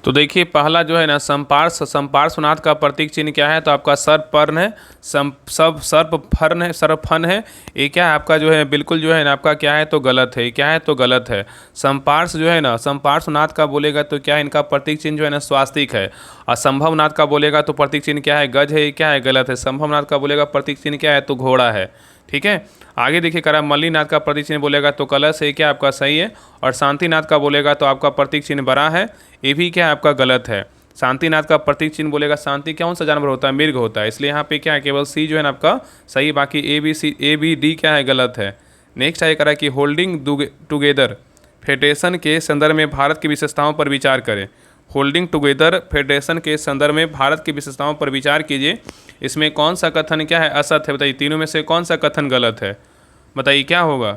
तो देखिए पहला जो है ना संपार्श्वनाथ का प्रतीक चिन्ह क्या है, तो आपका सर्पफर्ण है, सर्पफर्ण है, सर्पफन है। ये क्या है आपका जो है बिल्कुल जो है ना आपका क्या है तो गलत है, क्या है तो गलत है। संपार्श जो है ना संपार्श्वनाथ का बोलेगा तो क्या है, इनका प्रतीक चिन्ह जो है ना स्वास्तिक है। और संभवनाथ का बोलेगा तो प्रतीक चिन्ह क्या है, गज है, ये क्या है गलत है। संभवनाथ का बोलेगा प्रतीक चिन्ह क्या है तो घोड़ा है, ठीक है। आगे देखिए करा मल्लीनाथ का प्रतीक चिन्ह बोलेगा तो कलश है, क्या आपका सही है। और शांतिनाथ का बोलेगा तो आपका प्रतीक चिन्ह बड़ा है, ये भी क्या आपका गलत है। शांतिनाथ का प्रतीक चिन्ह बोलेगा, शांति कौन सा जानवर होता है, मृग होता है, इसलिए यहाँ पे क्या है केवल सी जो है ना आपका सही, बाकी ए बी डी क्या है गलत है। नेक्स्ट आगे करा कि होल्डिंग टुगेदर फेडरेशन के संदर्भ में भारत की विशेषताओं पर विचार करें। होल्डिंग टुगेदर फेडरेशन के संदर्भ में भारत की विशेषताओं पर विचार कीजिए। इसमें कौन सा कथन क्या है असत्य है, बताइए। तीनों में से कौन सा कथन गलत है, बताइए क्या होगा।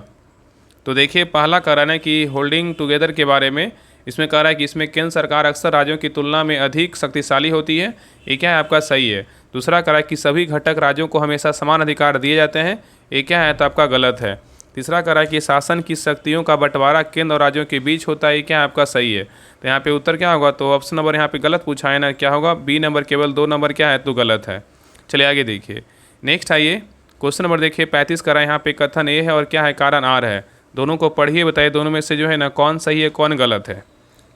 तो देखिए पहला कह रहा है कि होल्डिंग टुगेदर के बारे में, इसमें कह रहा है कि इसमें केंद्र सरकार अक्सर राज्यों की तुलना में अधिक शक्तिशाली होती है, ये क्या है आपका सही है। दूसरा कह रहा है कि सभी घटक राज्यों को हमेशा समान अधिकार दिए जाते हैं, ये क्या है तो आपका गलत है। तीसरा कह रहा है कि शासन की शक्तियों का बंटवारा केंद्र और राज्यों के बीच होता है, ये क्या आपका सही है। तो यहाँ पे उत्तर क्या होगा, तो ऑप्शन नंबर यहाँ पे गलत पूछा है ना, क्या होगा बी नंबर, केवल 2 नंबर क्या है तो गलत है। चलिए आगे देखिए नेक्स्ट आइए क्वेश्चन नंबर देखिए 35 का रहा है यहाँ पे कथन ए है और क्या है कारण आर है। दोनों को पढ़िए, बताइए दोनों में से जो है ना कौन सही है कौन गलत है,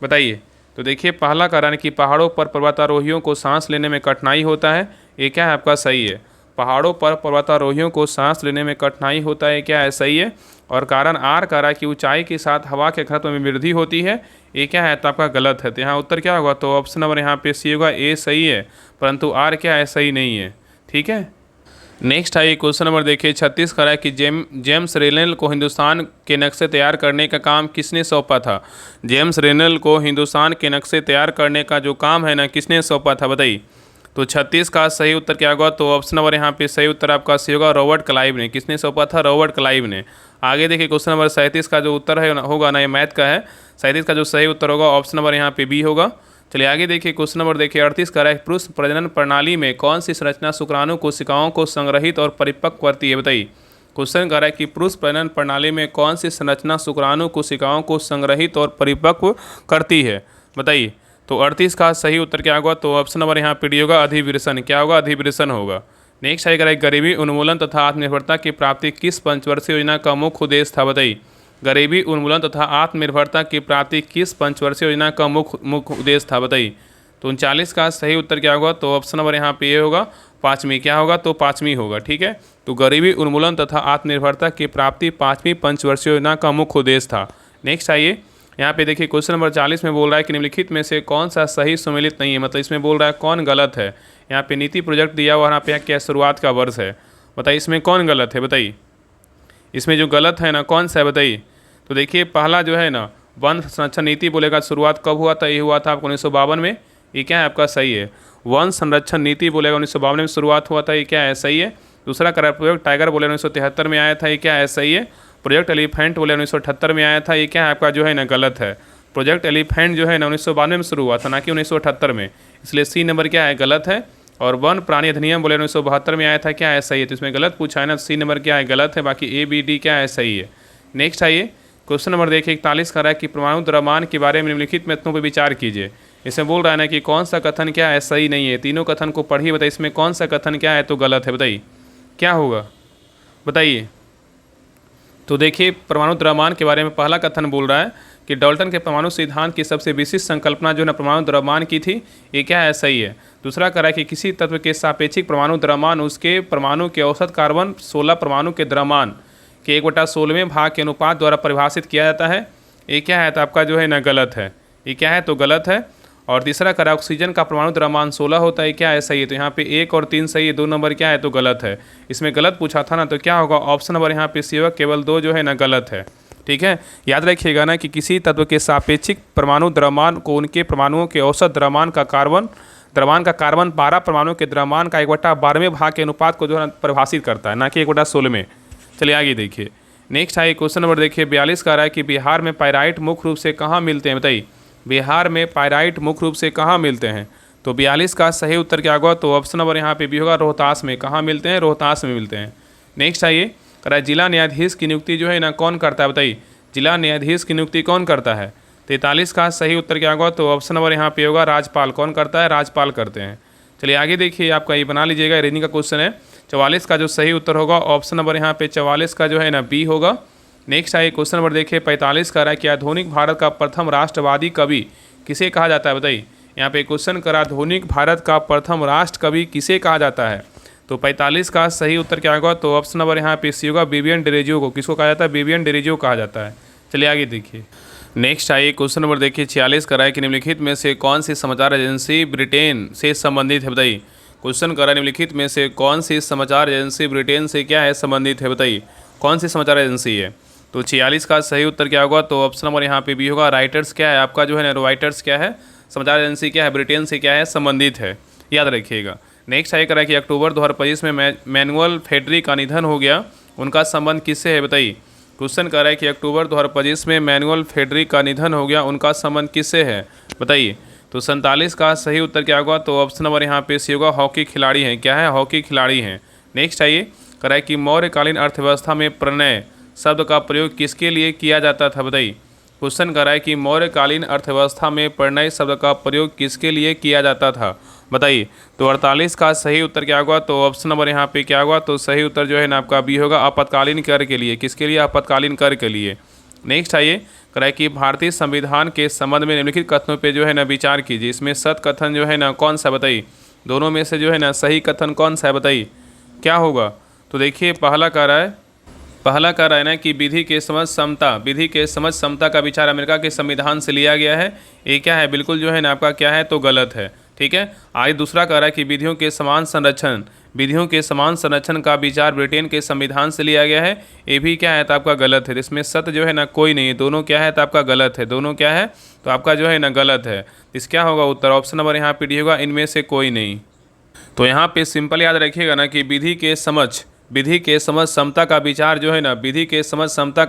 बताइए। तो देखिए पहला कारण कि पहाड़ों पर पर्वतारोहियों को सांस लेने में कठिनाई होता है, ये क्या है आपका सही है। पहाड़ों पर पर्वतारोहियों को सांस लेने में कठिनाई होता है, क्या है सही है। और कारण आर कह रहा है कि ऊंचाई के साथ हवा के घनत्व में वृद्धि होती है, ये क्या है तो आपका गलत है। तो यहाँ उत्तर क्या होगा, तो ऑप्शन नंबर यहाँ पे सी होगा, ए सही है, परंतु आर क्या है सही नहीं है, ठीक है। नेक्स्ट है क्वेश्चन नंबर देखिए 36 का है कि जेम्स रेनल को हिंदुस्तान के नक्शे तैयार करने का काम किसने सौंपा था। जेम्स रेनल को हिंदुस्तान के नक्शे तैयार करने का जो काम है ना किसने सौंपा था, बताइए। तो 36 का सही उत्तर क्या होगा, तो ऑप्शन नंबर यहाँ पे सही उत्तर आपका सी होगा, रॉबर्ट क्लाइव ने। किसने सौंपा था, रॉबर्ट क्लाइव ने। आगे देखिए क्वेश्चन नंबर 37 का जो उत्तर है होगा ना, ये मैथ का है। 37 का जो सही उत्तर होगा ऑप्शन नंबर यहाँ पे बी होगा। चलिए आगे देखिए क्वेश्चन नंबर देखिए 38 का है पुरुष प्रजनन प्रणाली में कौन सी संरचना शुक्राणु कोशिकाओं को संग्रहित और परिपक्व करती है, बताइए। क्वेश्चन कह रहा है कि पुरुष प्रजनन प्रणाली में कौन सी संरचना शुक्राणु कोशिकाओं को संग्रहित और परिपक्व करती है, बताइए। तो 38 का सही उत्तर क्या होगा, तो ऑप्शन नंबर यहाँ पे डी होगा, अधिवृषण। क्या होगा, अधिवृषण होगा। नेक्स्ट है गरीबी उन्मूलन तथा आत्मनिर्भरता की प्राप्ति किस पंचवर्षीय योजना का मुख्य उद्देश्य था, बताइए। गरीबी उन्मूलन तथा आत्मनिर्भरता की प्राप्ति किस पंचवर्षीय योजना का मुख्य उद्देश्य था, बताइए। तो 39 का सही उत्तर क्या होगा, तो ऑप्शन नंबर यहाँ पे ये होगा, पाँचवीं। क्या होगा, तो पाँचवीं होगा, ठीक है। तो गरीबी उन्मूलन तथा आत्मनिर्भरता की प्राप्ति 5वीं पंचवर्षीय योजना का मुख्य उद्देश्य था। नेक्स्ट आइए यहाँ पे देखिए क्वेश्चन नंबर 40 में बोल रहा है कि निम्नलिखित में से कौन सा सही सुमेलित नहीं है, मतलब इसमें बोल रहा है कौन गलत है। यहाँ पे नीति प्रोजेक्ट दिया हुआ यहाँ पे क्या शुरुआत का वर्ष है, बताइए इसमें कौन गलत है, बताइए। इसमें जो गलत है ना कौन सा है, बताइए। तो देखिए पहला जो है ना वन संरक्षण नीति बोलेगा शुरुआत कब हुआ था, ये हुआ था आपको 1952 में, ये क्या है आपका सही है। वन संरक्षण नीति बोलेगा 1952 में शुरुआत हुआ था, ये क्या है सही है। दूसरा करा प्रोजेक्ट टाइगर बोले 1973 में आया था, ये क्या है सही है। प्रोजेक्ट एलिफेंट बोले 1978 में आया था, ये क्या है आपका जो है ना गलत है। प्रोजेक्ट एलिफेंट जो है ना 1992 में शुरू हुआ था, ना कि 1978 में, इसलिए सी नंबर क्या है गलत है। और वन प्राणी अधिनियम बोले 1972 में आया था, क्या है सही है। तो इसमें गलत पूछा है ना, सी नंबर क्या है गलत है, बाकी ए बी डी क्या है सही है। नेक्स्ट आइए क्वेश्चन नंबर देखिए 41 का है कि परमाणु द्रव्यमान के बारे में निम्नलिखित तथ्यों पर विचार कीजिए। इसमें बोल रहा है ना कि कौन सा कथन क्या है सही नहीं है। तीनों कथन को पढ़िए, बताइए इसमें कौन सा कथन क्या है तो गलत है, बताइए क्या होगा, बताइए। तो देखिए परमाणु द्रव्यमान के बारे में पहला कथन बोल रहा है कि डाल्टन के परमाणु सिद्धांत की सबसे विशिष्ट संकल्पना जो है परमाणु द्रव्यमान की थी, ये क्या है सही है। दूसरा कह रहा है कि किसी तत्व के सापेक्षिक परमाणु द्रव्यमान उसके परमाणु के औसत कार्बन 16 परमाणु के द्रव्यमान कि 1/16वें भाग के अनुपात द्वारा परिभाषित किया जाता है। ये क्या है, तो आपका जो है ना गलत है। ये क्या है, तो गलत है। और तीसरा करा ऑक्सीजन का परमाणु द्रव्यमान 16 होता है, क्या है, सही है। तो यहाँ पे 1 और 3 सही है, 2 नंबर क्या है, तो गलत है। इसमें गलत पूछा था ना, तो क्या होगा, ऑप्शन नंबर यहाँ पे सी होगा, केवल 2 जो है ना गलत है। ठीक है, याद रखिएगा ना कि किसी तत्व के सापेक्षिक परमाणु द्रव्यमान को उनके परमाणुओं के औसत द्रव्यमान का कार्बन 12 परमाणु के द्रव्यमान का 1/12वें भाग के अनुपात को जो है परिभाषित करता है, ना कि 1/16वें। चलिए आगे देखिए। नेक्स्ट है क्वेश्चन नंबर देखिए 42 का रहा है कि बिहार में पाइराइट मुख्य रूप से कहाँ मिलते हैं, बताइए। बिहार में पाइराइट मुख्य रूप से कहाँ मिलते हैं, तो 42 का सही उत्तर क्या होगा, तो ऑप्शन नंबर यहाँ पे भी होगा, रोहतास में। कहाँ मिलते हैं, रोहतास में मिलते हैं। नेक्स्ट आइए कह रहा है जिला न्यायाधीश की नियुक्ति जो है ना कौन करता है, बताइए। जिला न्यायाधीश की नियुक्ति कौन करता है, 43 का सही उत्तर क्या होगा, तो ऑप्शन नंबर यहाँ पे होगा, राज्यपाल। कौन करता है, राज्यपाल करते हैं। चलिए आगे देखिए, आपका ये बना लीजिएगा, रीजनिंग का क्वेश्चन है। 44 का जो सही उत्तर होगा ऑप्शन नंबर यहाँ पे 44 का जो है ना बी होगा। नेक्स्ट आइए क्वेश्चन नंबर देखिए 45 का रहा है कि आधुनिक भारत का प्रथम राष्ट्रवादी कवि किसे कहा जाता है, बताइए। यहाँ पे क्वेश्चन करा आधुनिक भारत का प्रथम राष्ट्र कवि किसे कहा जाता है, तो 45 का सही उत्तर क्या होगा, तो ऑप्शन नंबर यहाँ पे सी होगा, विवियन डिरेजियो को। किसको कहा जाता है, विवियन डिरेजियो कहा जाता है। चलिए आगे देखिए। नेक्स्ट आइए क्वेश्चन नंबर देखिए 46 का रहा है कि निम्नलिखित में से कौन सी समाचार एजेंसी ब्रिटेन से संबंधित है, बताइए। क्वेश्चन करा निम्नलिखित में से कौन सी समाचार एजेंसी ब्रिटेन से क्या है, संबंधित है, बताइए। कौन सी समाचार एजेंसी है, तो 46 का सही उत्तर क्या होगा, तो ऑप्शन नंबर यहाँ पे भी होगा, राइटर्स क्या है आपका जो है ना, राइटर्स क्या है, समाचार एजेंसी क्या है, ब्रिटेन से क्या है, संबंधित है, याद रखिएगा। नेक्स्ट आइए करा कि अक्टूबर 2025 में मैनुअल फेडरी का निधन हो गया, उनका संबंध किससे है, बताइए। क्वेश्चन कर रहा है कि अक्टूबर 2025 में मैनुअल फेडरी का निधन हो गया, उनका संबंध किससे है, बताइए। तो 47 का सही उत्तर क्या होगा, तो ऑप्शन नंबर यहाँ पे सी होगा, हॉकी खिलाड़ी हैं। क्या है, हॉकी खिलाड़ी हैं। नेक्स्ट आइए कह रहा है कि मौर्यकालीन अर्थव्यवस्था में प्रणय शब्द का प्रयोग किसके लिए किया जाता था, बताइए। क्वेश्चन कर रहा है कि मौर्यकालीन अर्थव्यवस्था में प्रणय शब्द का प्रयोग किसके लिए किया जाता था, बताइए। तो 48 का सही उत्तर क्या होगा, तो ऑप्शन नंबर यहाँ पे क्या होगा, तो सही उत्तर जो है ना आपका बी होगा, आपातकालीन कर के लिए। किसके लिए, आपातकालीन कर के लिए। नेक्स्ट आइए कह रहा है कि भारतीय संविधान के संबंध में निम्नलिखित कथनों पे जो है ना विचार कीजिए। इसमें सत कथन जो है ना कौन सा, बताइए। दोनों में से जो है ना सही कथन कौन सा है, बताइए, क्या होगा। तो देखिए पहला कह रहा है ना कि विधि के समझ समता का विचार अमेरिका के संविधान से लिया गया है। ये क्या है, बिल्कुल जो है ना आपका क्या है, तो गलत है। ठीक है, आगे दूसरा कह रहा है कि विधियों के समान संरक्षण का विचार ब्रिटेन के संविधान से लिया गया है। ये भी क्या है, तो आपका गलत है। इसमें सत्य जो है ना कोई नहीं है, दोनों क्या है, तो आपका गलत है। दोनों क्या है, तो आपका जो है ना गलत है। इस क्या होगा उत्तर, ऑप्शन नंबर यहाँ पे डी होगा, इनमें से कोई नहीं। तो यहाँ पे सिंपल याद रखिएगा ना कि विधि के समझ समता का विचार जो है ना, विधि के समझ समता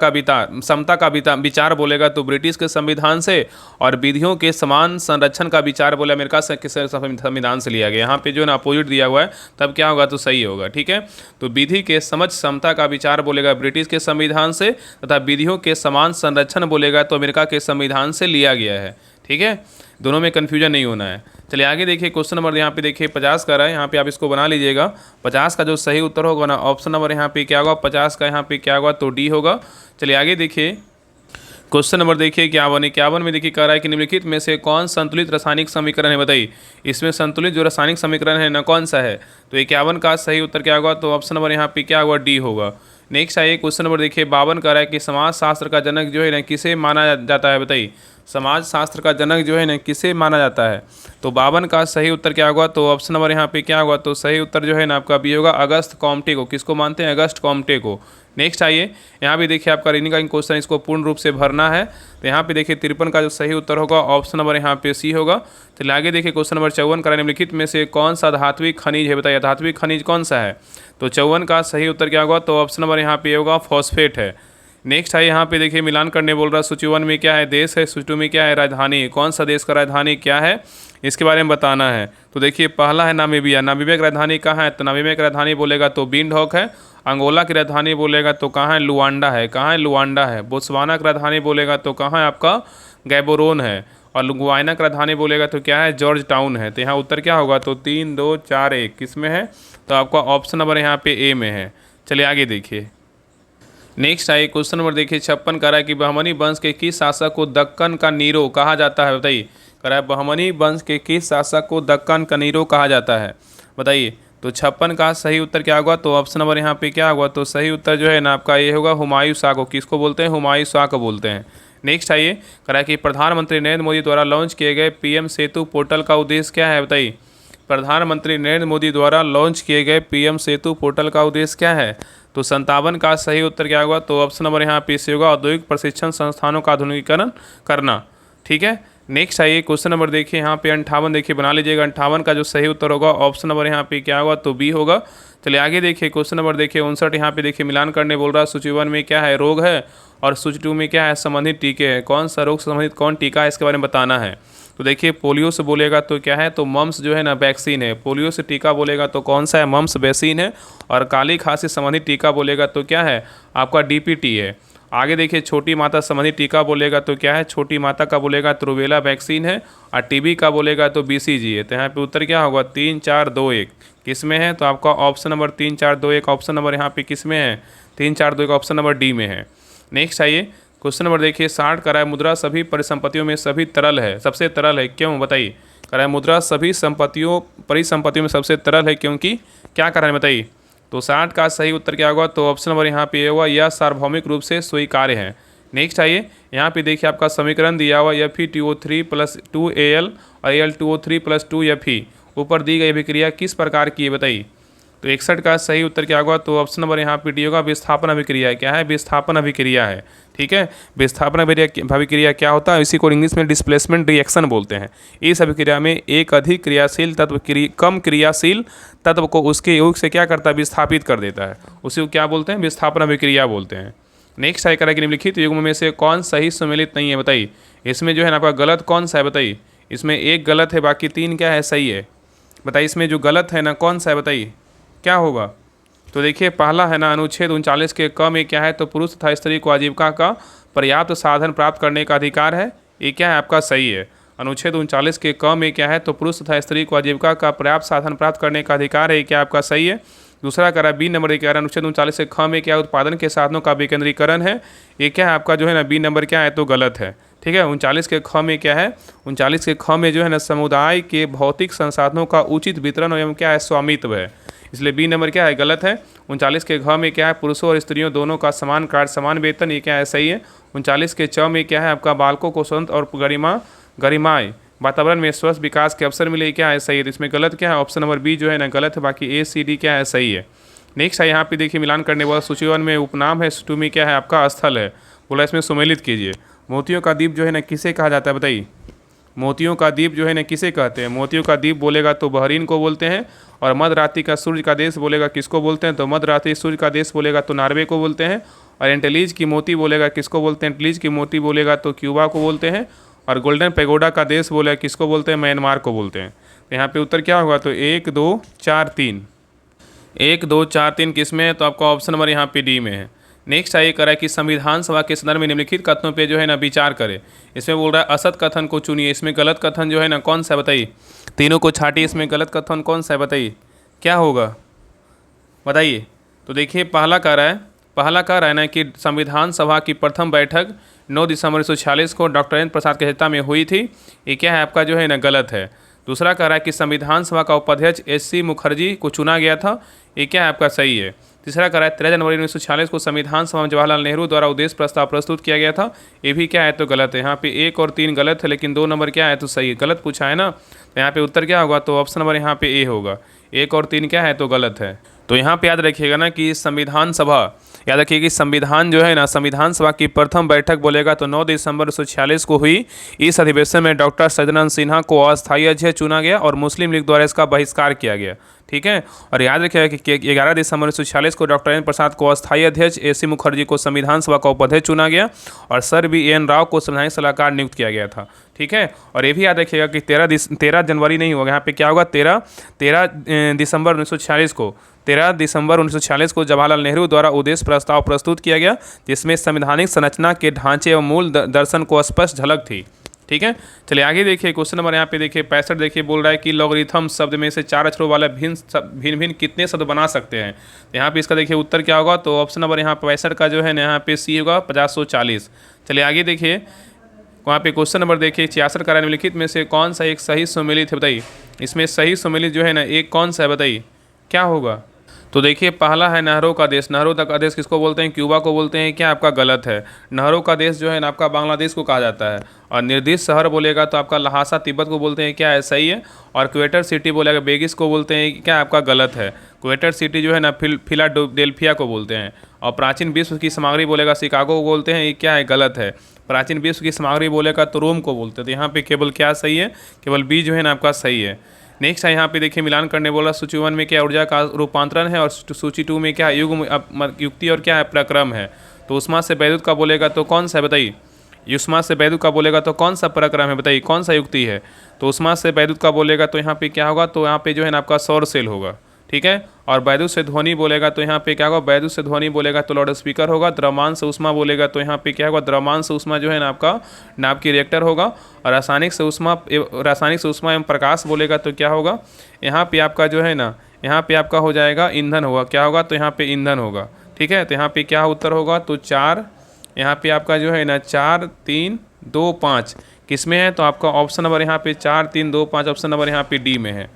का विचार बोलेगा तो ब्रिटिश के संविधान से, और विधियों के समान संरक्षण का विचार बोले अमेरिका से संविधान से लिया गया। यहाँ पे जो है ना अपोजिट दिया हुआ है, तब क्या होगा, तो सही होगा। ठीक है, तो विधि के समझ समता का विचार बोलेगा ब्रिटिश के संविधान से, तथा विधियों के समान संरक्षण बोलेगा तो अमेरिका के संविधान से लिया गया है। ठीक है, दोनों में कन्फ्यूजन नहीं होना है। चलिए आगे देखिए क्वेश्चन नंबर यहाँ पे देखिए 50 का रहा है, यहाँ पे आप इसको बना लीजिएगा। 50 का जो सही उत्तर होगा ना, ऑप्शन नंबर यहाँ पे क्या होगा, 50 का यहाँ पे क्या होगा, तो डी होगा। चलिए आगे देखिए क्वेश्चन नंबर देखिए 51 में देखिए कह रहा है कि निम्नलिखित में से कौन संतुलित रासायनिक समीकरण है, बताइए। इसमें संतुलित जो रासायनिक समीकरण है ना कौन सा है, तो 51 का सही उत्तर क्या होगा, तो ऑप्शन नंबर यहाँ पे क्या होगा, डी होगा। नेक्स्ट आइए क्वेश्चन नंबर देखिए 52 कह रहा है कि समाजशास्त्र का जनक जो है ना किसे माना जाता है, बताइए। समाजशास्त्र का जनक जो है ना किसे माना जाता है, तो 52 का सही उत्तर क्या होगा, तो ऑप्शन नंबर यहाँ पे क्या होगा, तो सही उत्तर जो है ना आपका बी होगा, अगस्त कॉम्टे को। किसको मानते हैं, अगस्त कॉम्टे को। नेक्स्ट आइए यहाँ भी देखिए आपका रीजनिंग का क्वेश्चन, इसको पूर्ण रूप से भरना है। तो यहाँ पे देखिए 53 का जो सही उत्तर होगा ऑप्शन नंबर यहाँ पे सी होगा। चलिए आगे देखिए क्वेश्चन नंबर 54 का निम्नलिखित में से कौन सा धात्विक खनिज है, बताइए। धात्विक खनिज कौन सा है, तो 54 का सही उत्तर क्या होगा, तो ऑप्शन नंबर यहाँ पे होगा, फॉस्फेट है। नेक्स्ट है यहाँ पे देखिए मिलान करने बोल रहा है। सूची 1 में क्या है, देश है। सूची 2 में क्या है, राजधानी। कौन सा देश का राजधानी क्या है, इसके बारे में बताना है। तो देखिए पहला है नामीबिया। नामीबिया की राजधानी कहाँ है, तो नामीबिया की राजधानी बोलेगा तो विंडहोक है। अंगोला की राजधानी बोलेगा तो कहाँ है, लुआंडा है। कहाँ है, लुआंडा है। बोत्सवाना की राजधानी बोलेगा तो कहाँ है, आपका गैबोरोन है। और गुयाना की राजधानी बोलेगा तो क्या है, जॉर्ज टाउन है। तो यहाँ उत्तर क्या होगा, तो 3 2 4 1 किस में है, तो आपका ऑप्शन नंबर यहाँ पे ए में है। चलिए आगे देखिए नेक्स्ट आइए क्वेश्चन नंबर देखिए 56 कह रहा है कि बहमनी वंश के किस शासक को दक्कन का नीरो कहा जाता है, बताइए। कह रहा है बहमनी वंश के किस शासक को दक्कन का नीरो कहा जाता है, बताइए। तो 56 का सही उत्तर क्या होगा, तो ऑप्शन नंबर यहाँ पे क्या होगा, तो सही उत्तर जो है ना आपका ये होगा हुमायूं शाह को। किसको बोलते हैं, हुमायूं शाह को बोलते हैं। नेक्स्ट आइए, करा कि प्रधानमंत्री नरेंद्र मोदी द्वारा लॉन्च किए गए पीएम सेतु पोर्टल का उद्देश्य क्या है, बताइए। प्रधानमंत्री नरेंद्र मोदी द्वारा लॉन्च किए गए पीएम सेतु पोर्टल का उद्देश्य क्या है, तो 57 का सही उत्तर क्या होगा, तो ऑप्शन नंबर यहाँ पे होगा औद्योगिक प्रशिक्षण संस्थानों का आधुनिकीकरण करना। ठीक है, नेक्स्ट आइए क्वेश्चन नंबर देखिए यहाँ पे 58 देखिए बना लीजिएगा। 58 का जो सही उत्तर होगा ऑप्शन नंबर यहाँ पे क्या होगा, तो बी होगा। चलिए आगे देखिए क्वेश्चन नंबर देखिए 59 यहाँ पे देखिए मिलान करने बोल रहा है। सूची 1 में क्या है, रोग है, और सूची 2 में क्या है, संबंधित टीके हैं। कौन सा रोग से संबंधित कौन टीका है, इसके बारे में बताना है। तो देखिए पोलियो से बोलेगा तो क्या है, तो मम्स जो है ना वैक्सीन है। पोलियो से टीका बोलेगा तो कौन सा है, मम्स वैक्सीन है। और काली खांसी संबंधित टीका बोलेगा तो क्या है, आपका डीपीटी है। आगे देखिए छोटी माता संबंधी टीका बोलेगा तो क्या है, छोटी माता का बोलेगा तो रूबेला वैक्सीन है। और टीबी का बोलेगा तो बीसीजी है। तो यहाँ पे उत्तर क्या होगा, 3 4 2 1 किस में है, तो आपका ऑप्शन नंबर 3 4 2 1 ऑप्शन नंबर यहाँ पे किस में है, 3 4 2 1 ऑप्शन नंबर डी में है। नेक्स्ट आइए क्वेश्चन नंबर देखिए 60 कराए मुद्रा सभी परिसंपत्तियों में सभी तरल है, सबसे तरल है, क्यों बताइए। कराए मुद्रा सभी परिसंपत्तियों में सबसे तरल है क्योंकि क्या कारण है, बताइए। तो 60 का सही उत्तर क्या होगा, तो ऑप्शन नंबर यहाँ पे होगा यह सार्वभौमिक रूप से स्वीकार्य है। नेक्स्ट आइए यहाँ पे देखिए आपका समीकरण दिया हुआ Fe2O3 + 2Al और Al2O3 + 2Fe ऊपर दी गई अभिक्रिया किस प्रकार की है, बताइए। तो 61 का सही उत्तर क्या होगा, तो ऑप्शन नंबर यहाँ पे डी होगा विस्थापन अभिक्रिया है। क्या है, विस्थापन अभिक्रिया है। ठीक है, विस्थापन अभिक्रिया क्या होता है, इसी को इंग्लिश में डिस्प्लेसमेंट रिएक्शन बोलते हैं। इस अभिक्रिया में एक अधिक क्रियाशील तत्व कम क्रियाशील तत्व को उसके योग से क्या करता है, विस्थापित कर देता है। उसी को क्या बोलते हैं, विस्थापन अभिक्रिया बोलते हैं। नेक्स्ट है करा कि निम्नलिखित युग्म में से कौन सही सम्मिलित नहीं है, बताइए। इसमें जो है ना आपका गलत कौन सा है, बताइए। इसमें एक गलत है, बाकी 3 क्या है, सही है। बताइए इसमें जो गलत है ना कौन सा है, बताइए क्या होगा। तो देखिए पहला है ना अनुच्छेद 39 के क में क्या है, तो पुरुष तथा स्त्री को आजीविका का पर्याप्त साधन प्राप्त करने का अधिकार है। ये क्या है आपका सही है। अनुच्छेद 39 के क में क्या है, तो पुरुष तथा स्त्री को आजीविका का पर्याप्त साधन प्राप्त करने का अधिकार है। ये क्या आपका सही है। दूसरा करा बी नंबर क्या है, अनुच्छेद 39 के ख में क्या उत्पादन के साधनों का विकेंद्रीकरण है। ये क्या है आपका जो है ना बी नंबर क्या है, तो गलत है। ठीक है, 39 के ख में क्या है, 39 के ख में जो है ना समुदाय के भौतिक संसाधनों का उचित वितरण एवं क्या है, स्वामित्व है। इसलिए बी नंबर क्या है, गलत है। 39 के घ में क्या है, पुरुषों और स्त्रियों दोनों का समान कार्य समान वेतन, ये क्या है, सही है। 39 के च में क्या है आपका बालकों को स्वतंत्र और गरिमाए वातावरण में स्वस्थ विकास के अवसर मिले, क्या है, सही है। तो इसमें गलत क्या है, ऑप्शन नंबर बी जो है ना गलत है, बाकी ए सी डी क्या है, सही है। नेक्स्ट है यहाँ पे देखिए मिलान करने वाला सूची 1 में उपनाम है, सूची 2 में क्या है आपका स्थल है। बोला इसमें सम्मिलित कीजिए। मोतियों का द्वीप जो है ना किसे कहा जाता है, बताइए। मोतियों का द्वीप जो है ना किसे कहते हैं। मोतियों का द्वीप बोलेगा तो बहरीन को बोलते हैं। और मध्यरात्रि का सूर्य का देश बोलेगा किसको बोलते हैं, तो मध्यरात्रि सूर्य का देश बोलेगा तो नॉर्वे को बोलते हैं। और एंटेलीज की मोती बोलेगा किसको बोलते हैं, एंटेलीज की मोती बोलेगा तो क्यूबा को बोलते हैं। और गोल्डन पैगोडा का देश बोलेगा किसको बोलते हैं, म्यांमार को बोलते हैं। तो यहाँ पे उत्तर क्या होगा, तो 1 2 4 3 1 2 4 3 किस में है, तो आपका ऑप्शन नंबर यहाँ पे डी में है। नेक्स्ट आइए करा कि संविधान सभा के संदर्भ में निम्नलिखित कथनों पे जो है ना विचार करें। इसमें बोल रहा है असत कथन को चुनिए। इसमें गलत कथन जो है ना कौन सा है, बताइए। तीनों को छाटिए, इसमें गलत कथन कौन सा है, बताइए क्या होगा, बताइए। तो देखिए पहला कह रहा है ना कि संविधान सभा की प्रथम बैठक 9 दिसंबर 1946 को डॉक्टर राजेंद्र प्रसाद की अध्यक्षता में हुई थी। ये क्या है आपका जो है ना गलत है। दूसरा कह रहा है कि संविधान सभा का उपाध्यक्ष SC मुखर्जी को चुना गया था। ये क्या है आपका सही है। तीसरा कह रहा है 13 जनवरी 1946 को संविधान सभा में जवाहरलाल नेहरू द्वारा उद्देश्य प्रस्ताव प्रस्तुत किया गया था। ये भी क्या है, तो गलत है। यहाँ पे 1 और 3 गलत है, लेकिन 2 नंबर क्या है, तो सही है। गलत पूछा है ना, तो यहाँ पे उत्तर क्या होगा, तो ऑप्शन नंबर यहाँ पे ए होगा। 1 और 3 क्या है, तो गलत है। तो यहाँ पे याद रखिएगा ना कि संविधान सभा, याद रखिए कि संविधान जो है ना संविधान सभा की प्रथम बैठक बोलेगा तो 9 दिसंबर 1946 को हुई। इस अधिवेशन में डॉक्टर सदानंद सिन्हा को अस्थायी अध्यक्ष चुना गया और मुस्लिम लीग द्वारा इसका बहिष्कार किया गया। ठीक है, और याद रखिएगा कि 11 दिसंबर 1946 को डॉक्टर राजेंद्र प्रसाद को अस्थायी अध्यक्ष, SC मुखर्जी को संविधान सभा का उपाध्यक्ष चुना गया और सर BN राव को संवैधानिक सलाहकार नियुक्त किया गया था। ठीक है, और ये भी याद रखिएगा कि 13 जनवरी नहीं होगा, यहाँ पे क्या होगा, 13 दिसंबर 1946 को 13 दिसंबर 1946 को जवाहरलाल नेहरू द्वारा उद्देश्य प्रस्ताव प्रस्तुत किया गया, जिसमें संवैधानिक संरचना के ढांचे एवं मूल दर्शन को स्पष्ट झलक थी। ठीक है, चलिए आगे देखिए क्वेश्चन नंबर यहाँ पे देखिए 65 देखिए बोल रहा है कि लॉगरिथम शब्द में से 4 अक्षरों वाला भिन्न कितने शब्द बना सकते हैं। तो यहाँ पे इसका देखिए उत्तर क्या होगा, तो ऑप्शन नंबर यहाँ 65 का जो है ना यहाँ पे सी होगा 5040। चलिए आगे देखिए वहाँ पे क्वेश्चन नंबर देखिए 66 का निम्नलिखित में से कौन सा एक सही सम्मिलित है, बताइए। इसमें सही सम्मिलित जो है ना एक कौन सा है, बताइए। क्या होगा? तो देखिए पहला है नहरों का देश। नहरों का देश किसको बोलते हैं? क्यूबा को बोलते हैं। क्या आपका गलत है? नहरों का देश जो है ना आपका बांग्लादेश को कहा जाता है। और निर्दिष्ट शहर बोलेगा तो आपका लहासा तिब्बत को बोलते हैं। क्या है? सही है। और क्वेटर सिटी बोलेगा बेगिस को बोलते हैं। क्या आपका गलत है? क्वेटर सिटी जो है ना फिलाडेल्फिया को बोलते हैं। और प्राचीन विश्व की सामग्री बोलेगा शिकागो को बोलते हैं। ये क्या है? गलत है। प्राचीन विश्व की सामग्री बोलेगा तो रोम को बोलते हैं। तो यहाँ पे केवल क्या सही है? केवल बी जो है ना आपका सही है। नेक्स्ट है यहाँ पे देखिए मिलान करने बोला। सूची 1 में क्या ऊर्जा का रूपांतरण है और सूची 2 में क्या युक्ति और क्या है? प्रक्रम है। तो उष्मा से वैद्युत का बोलेगा तो कौन सा है बताइए? उष्मा से वैद्युत का बोलेगा तो कौन सा प्रक्रम है बताइए? कौन सा युक्ति है? तो उष्मा से वैद्युत का बोलेगा तो यहाँ पे क्या होगा? तो यहाँ पे जो है ना आपका सौर सेल होगा। ठीक है। और वैद्युत से ध्वनि बोलेगा तो यहाँ पे क्या होगा? वैद्युत से ध्वनि बोलेगा तो लाउड स्पीकर होगा। द्रव्यमान से उष्मा बोलेगा तो यहाँ पे क्या होगा? द्रव्यमान से उष्मा जो है ना आपका नाभ की रिएक्टर होगा। और रासायनिक से उष्मा एवं प्रकाश बोलेगा तो क्या होगा? यहाँ पे आपका जो है ना यहाँ पे आपका हो जाएगा ईंधन होगा। क्या होगा? तो यहाँ पे ईंधन होगा। ठीक है। तो यहाँ पे क्या उत्तर होगा? तो 4 यहाँ पे आपका जो है ना 4 3 2 5 किस में है? तो आपका ऑप्शन नंबर यहाँ पे 4 3 2 5 ऑप्शन नंबर यहाँ पे डी में है।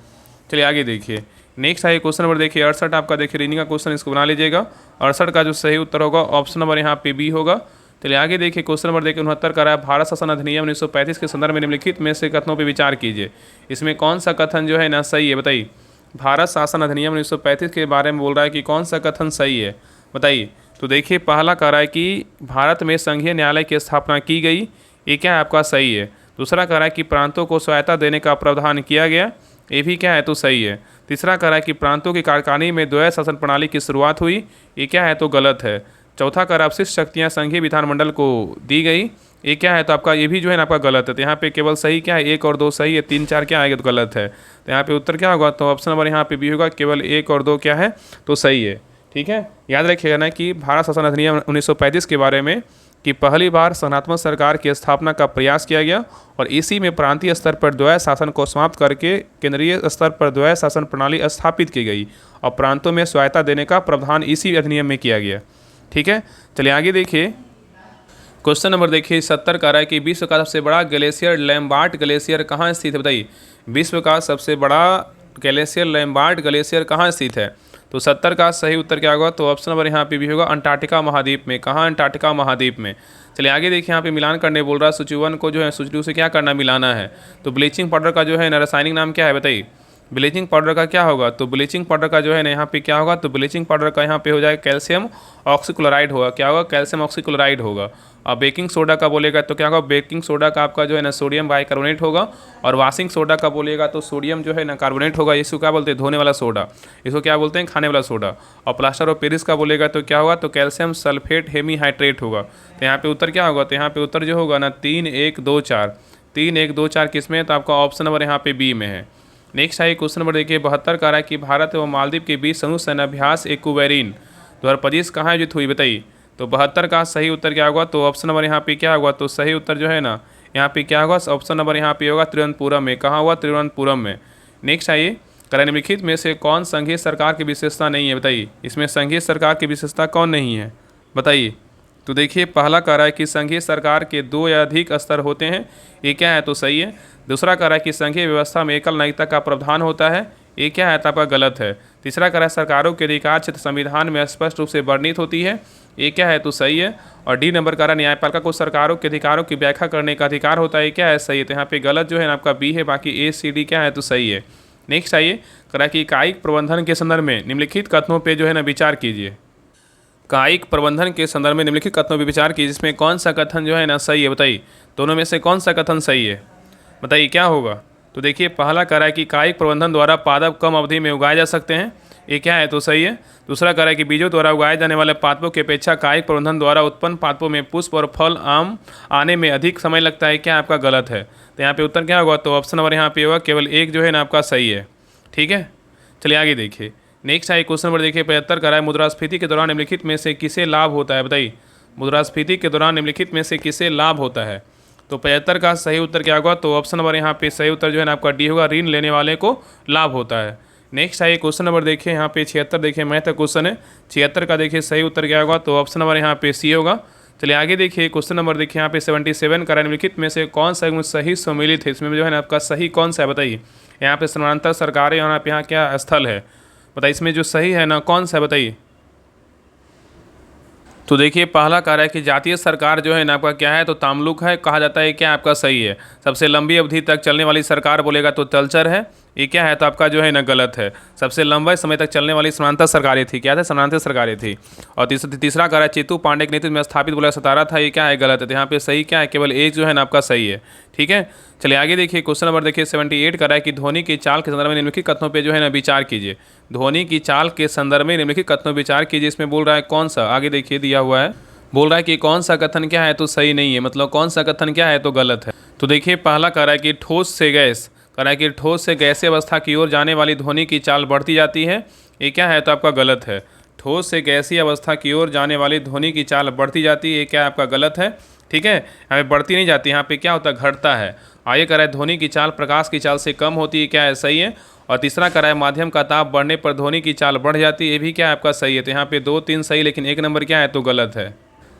चलिए आगे देखिए। नेक्स्ट है क्वेश्चन नंबर देखिए 68 आपका देखिए रीडिंग का क्वेश्चन, इसको बना लीजिएगा। 68 का जो सही उत्तर होगा ऑप्शन नंबर यहाँ पे बी होगा। चलिए आगे देखिए क्वेश्चन नंबर देखिए 69 का रहा है भारत शासन अधिनियम 1935 के संदर्भ में निम्नलिखित में से कथनों पर विचार कीजिए। इसमें कौन सा कथन जो है ना सही है बताइए? भारत शासन अधिनियम 1935 के बारे में बोल रहा है कि कौन सा कथन सही है बताइए? तो देखिए पहला कह रहा है कि भारत में संघीय न्यायालय की स्थापना की गई। ये क्या है? आपका सही है। दूसरा कह रहा है कि प्रांतों को स्वायत्ता देने का प्रावधान किया गया। ये भी क्या है? तो सही है। तीसरा कह रहा है कि प्रांतों की कार्यकारिणी में द्वैध शासन प्रणाली की शुरुआत हुई। ये क्या है? तो गलत है। चौथा कह रहा है अवशिष्ट शक्तियाँ संघीय विधानमंडल को दी गई। ये क्या है? तो आपका ये भी जो है ना आपका गलत है। तो यहाँ पे केवल सही क्या है? 1 और 2 सही है, 3 4 क्या आएगा? तो गलत है। तो यहाँ पे उत्तर क्या होगा? तो ऑप्शन नंबर यहाँ पे भी होगा, केवल 1 और 2 क्या है? तो सही है। ठीक है। याद रखिएगा ना कि भारत शासन अधिनियम 1935 के बारे में कि पहली बार संघात्मक सरकार की स्थापना का प्रयास किया गया और इसी में प्रांतीय स्तर पर द्वैध शासन को समाप्त करके केंद्रीय स्तर पर द्वैध शासन प्रणाली स्थापित की गई और प्रांतों में स्वायत्ता देने का प्रावधान इसी अधिनियम में किया गया। ठीक है। चलिए आगे देखिए क्वेश्चन नंबर देखिए 70 का रहा है कि विश्व का सबसे बड़ा ग्लेशियर लैम्बार्ट ग्लेशियर कहाँ स्थित है बताइए? विश्व का सबसे बड़ा ग्लेशियर लैम्बार्ट ग्लेशियर कहाँ स्थित है? तो 70 का सही उत्तर क्या होगा? तो ऑप्शन नंबर यहाँ पे भी होगा अंटार्कटिका महाद्वीप में। कहाँ? अंटार्कटिका महाद्वीप में। चलिए आगे देखिए यहाँ पे मिलान करने बोल रहा है। सूची 1 को जो है सूची 2 से क्या करना? मिलाना है। तो ब्लीचिंग पाउडर का जो है ना रासायनिक नाम क्या है बताइए? ब्लीचिंग पाउडर का क्या होगा? तो ब्लीचिंग पाउडर का जो है ना यहाँ पे क्या होगा? तो ब्लीचिंग पाउडर का यहाँ पे हो जाएगा कैल्शियम ऑक्सीक्लोराइड होगा। क्या होगा? कैल्शियम ऑक्सीक्लोराइड होगा। और बेकिंग सोडा का बोलेगा तो क्या होगा? बेकिंग सोडा का आपका जो है ना सोडियम बाइकार्बोनेट होगा। और वाशिंग सोडा का बोलेगा तो सोडियम जो है ना कार्बोनेट होगा। इसको क्या बोलते हैं? धोने वाला सोडा। इसको क्या बोलते हैं? खाने वाला सोडा। और प्लास्टर ऑफ पेरिस का बोलेगा तो क्या होगा? तो कैल्शियम सल्फेट हेमीहाइड्रेट होगा। तो यहाँ पे उत्तर क्या होगा? तो यहाँ पे उत्तर जो होगा ना 3 1 2 4 3 1 2 4 किस में है? तो आपका ऑप्शन नंबर यहाँ पे बी में है। नेक्स्ट है क्वेश्चन नंबर देखिए 72 का रहा है कि भारत एवं मालदीव के बीच संयुक्त सैन्याभ्यास एक्वेरिन 2025 कहाँ आयोजित हुई बताइए? तो 72 का सही उत्तर क्या होगा? तो ऑप्शन नंबर यहाँ पे क्या होगा? तो सही उत्तर जो है ना यहाँ पे क्या होगा? ऑप्शन नंबर यहाँ पे होगा तिरुवनंतपुरम में। कहाँ हुआ? तिरुवनंतपुरम में। नेक्स्ट आइए निम्नलिखित में से कौन संघीय सरकार की विशेषता नहीं है बताइए? इसमें संघीय सरकार की विशेषता कौन नहीं है बताइए? तो देखिए पहला कह रहा है कि संघीय सरकार के 2 या अधिक स्तर होते हैं। ये क्या है? तो सही है। दूसरा कह रहा है कि संघीय व्यवस्था में एकल नागरिकता का प्रावधान होता है। ये क्या है? तो आपका गलत है। तीसरा कह रहा है सरकारों के अधिकार क्षेत्र संविधान में स्पष्ट रूप से वर्णित होती है। ये क्या है? तो सही है। और डी नंबर कह रहा है न्यायपालिका को सरकारों के अधिकारों की व्याख्या करने का अधिकार होता है। क्या है? सही है। तो यहाँ पे गलत जो है ना आपका बी है, बाकी ए सी डी क्या है? तो सही है। नेक्स्ट आइए कह रहा है कि कायिक प्रबंधन के संदर्भ में निम्नलिखित कथनों पर जो है ना विचार कीजिए। कायिक प्रबंधन के संदर्भ में निम्नलिखित कथनों पर विचार कीजिए। जिसमें कौन सा कथन जो है ना सही है बताइए? दोनों में से कौन सा कथन सही है बताइए? क्या होगा? तो देखिए पहला कह रहा है कि कायिक प्रबंधन द्वारा पादप कम अवधि में उगाए जा सकते हैं। ये क्या है? तो सही है। दूसरा कह रहा है कि बीजों द्वारा उगाए जाने वाले पादपों की अपेक्षा कायिक प्रबंधन द्वारा उत्पन्न पादपों में पुष्प और फल आम आने में अधिक समय लगता है। क्या आपका गलत है? तो यहाँ पे उत्तर क्या होगा? तो ऑप्शन नंबर यहाँ पे होगा, केवल 1 जो है ना आपका सही है। ठीक है। चलिए आगे देखिए नेक्स्ट है क्वेश्चन नंबर देखिए 75 कह रहा है मुद्रास्फीति के दौरान निम्नलिखित में से किसे लाभ होता है बताइए? मुद्रास्फीति के दौरान निम्नलिखित में से किसे लाभ होता है? तो 75 का सही उत्तर क्या होगा? तो ऑप्शन नंबर यहाँ पे सही उत्तर जो है ना आपका डी होगा, ऋण लेने वाले को लाभ होता है। नेक्स्ट है क्वेश्चन नंबर देखिए यहाँ पे 76 देखिए मैथ का क्वेश्चन है। 76 का देखिए सही उत्तर क्या होगा? तो ऑप्शन नंबर यहाँ पे सी होगा। चलिए आगे देखिए क्वेश्चन नंबर देखिए यहाँ पे 77 का निम्नलिखित में से कौन सा सही सम्मिलित है? इसमें जो है ना आपका सही कौन सा है बताइए? यहाँ पे समानांतर सरकारें यहाँ पे यहाँ क्या स्थल है बताइए इसमें जो सही है ना कौन सा है बताइए। तो देखिए पहला कह रहा है कि जातीय सरकार जो है ना आपका क्या है, तो तामलुक है, कहा जाता है क्या आपका सही है। सबसे लंबी अवधि तक चलने वाली सरकार बोलेगा तो तलचर है, ये क्या है तो आपका जो है ना गलत है। सबसे लंबे समय तक चलने वाली समानांतर सरकारें थी, क्या था समानांतर सरकारें थी। और तीसरा कह रहा है चेतु पांडे के नेतृत्व में स्थापित बोला सतारा था, ये क्या है गलत है। तो यहाँ पे सही क्या है, केवल एक जो है ना आपका सही है। ठीक है, चलिए आगे देखिए क्वेश्चन नंबर देखिए 78 कर रहा है कि धोनी की चाल के संदर्भ में निम्नलिखित कथनों पे जो है ना विचार कीजिए। धोनी की चाल के संदर्भ में निम्नलिखित कथनों पर विचार कीजिए, इसमें बोल रहा है कौन सा, आगे देखिए दिया हुआ है, बोल रहा है कि कौन सा कथन क्या है तो सही नहीं है, मतलब कौन सा कथन क्या है तो गलत है। तो देखिए पहला कह रहा है कि ठोस से गैस, कह रहा है कि ठोस से गैसीय अवस्था की ओर जाने वाली ध्वनि की चाल बढ़ती जाती है, ये क्या है तो आपका गलत है। ठोस से गैसीय अवस्था की ओर जाने वाली ध्वनि की चाल बढ़ती जाती है, ये क्या आपका गलत है। ठीक है, यहाँ पे बढ़ती नहीं जाती, यहाँ पे क्या होता है घटता है। आगे कह रहा है ध्वनि की चाल प्रकाश की चाल से कम होती है, क्या है सही है। और तीसरा कह रहा है माध्यम का ताप बढ़ने पर ध्वनि की चाल बढ़ जाती है, ये भी क्या है आपका सही है। तो यहाँ पे 2 3 सही, लेकिन एक नंबर क्या है तो गलत है।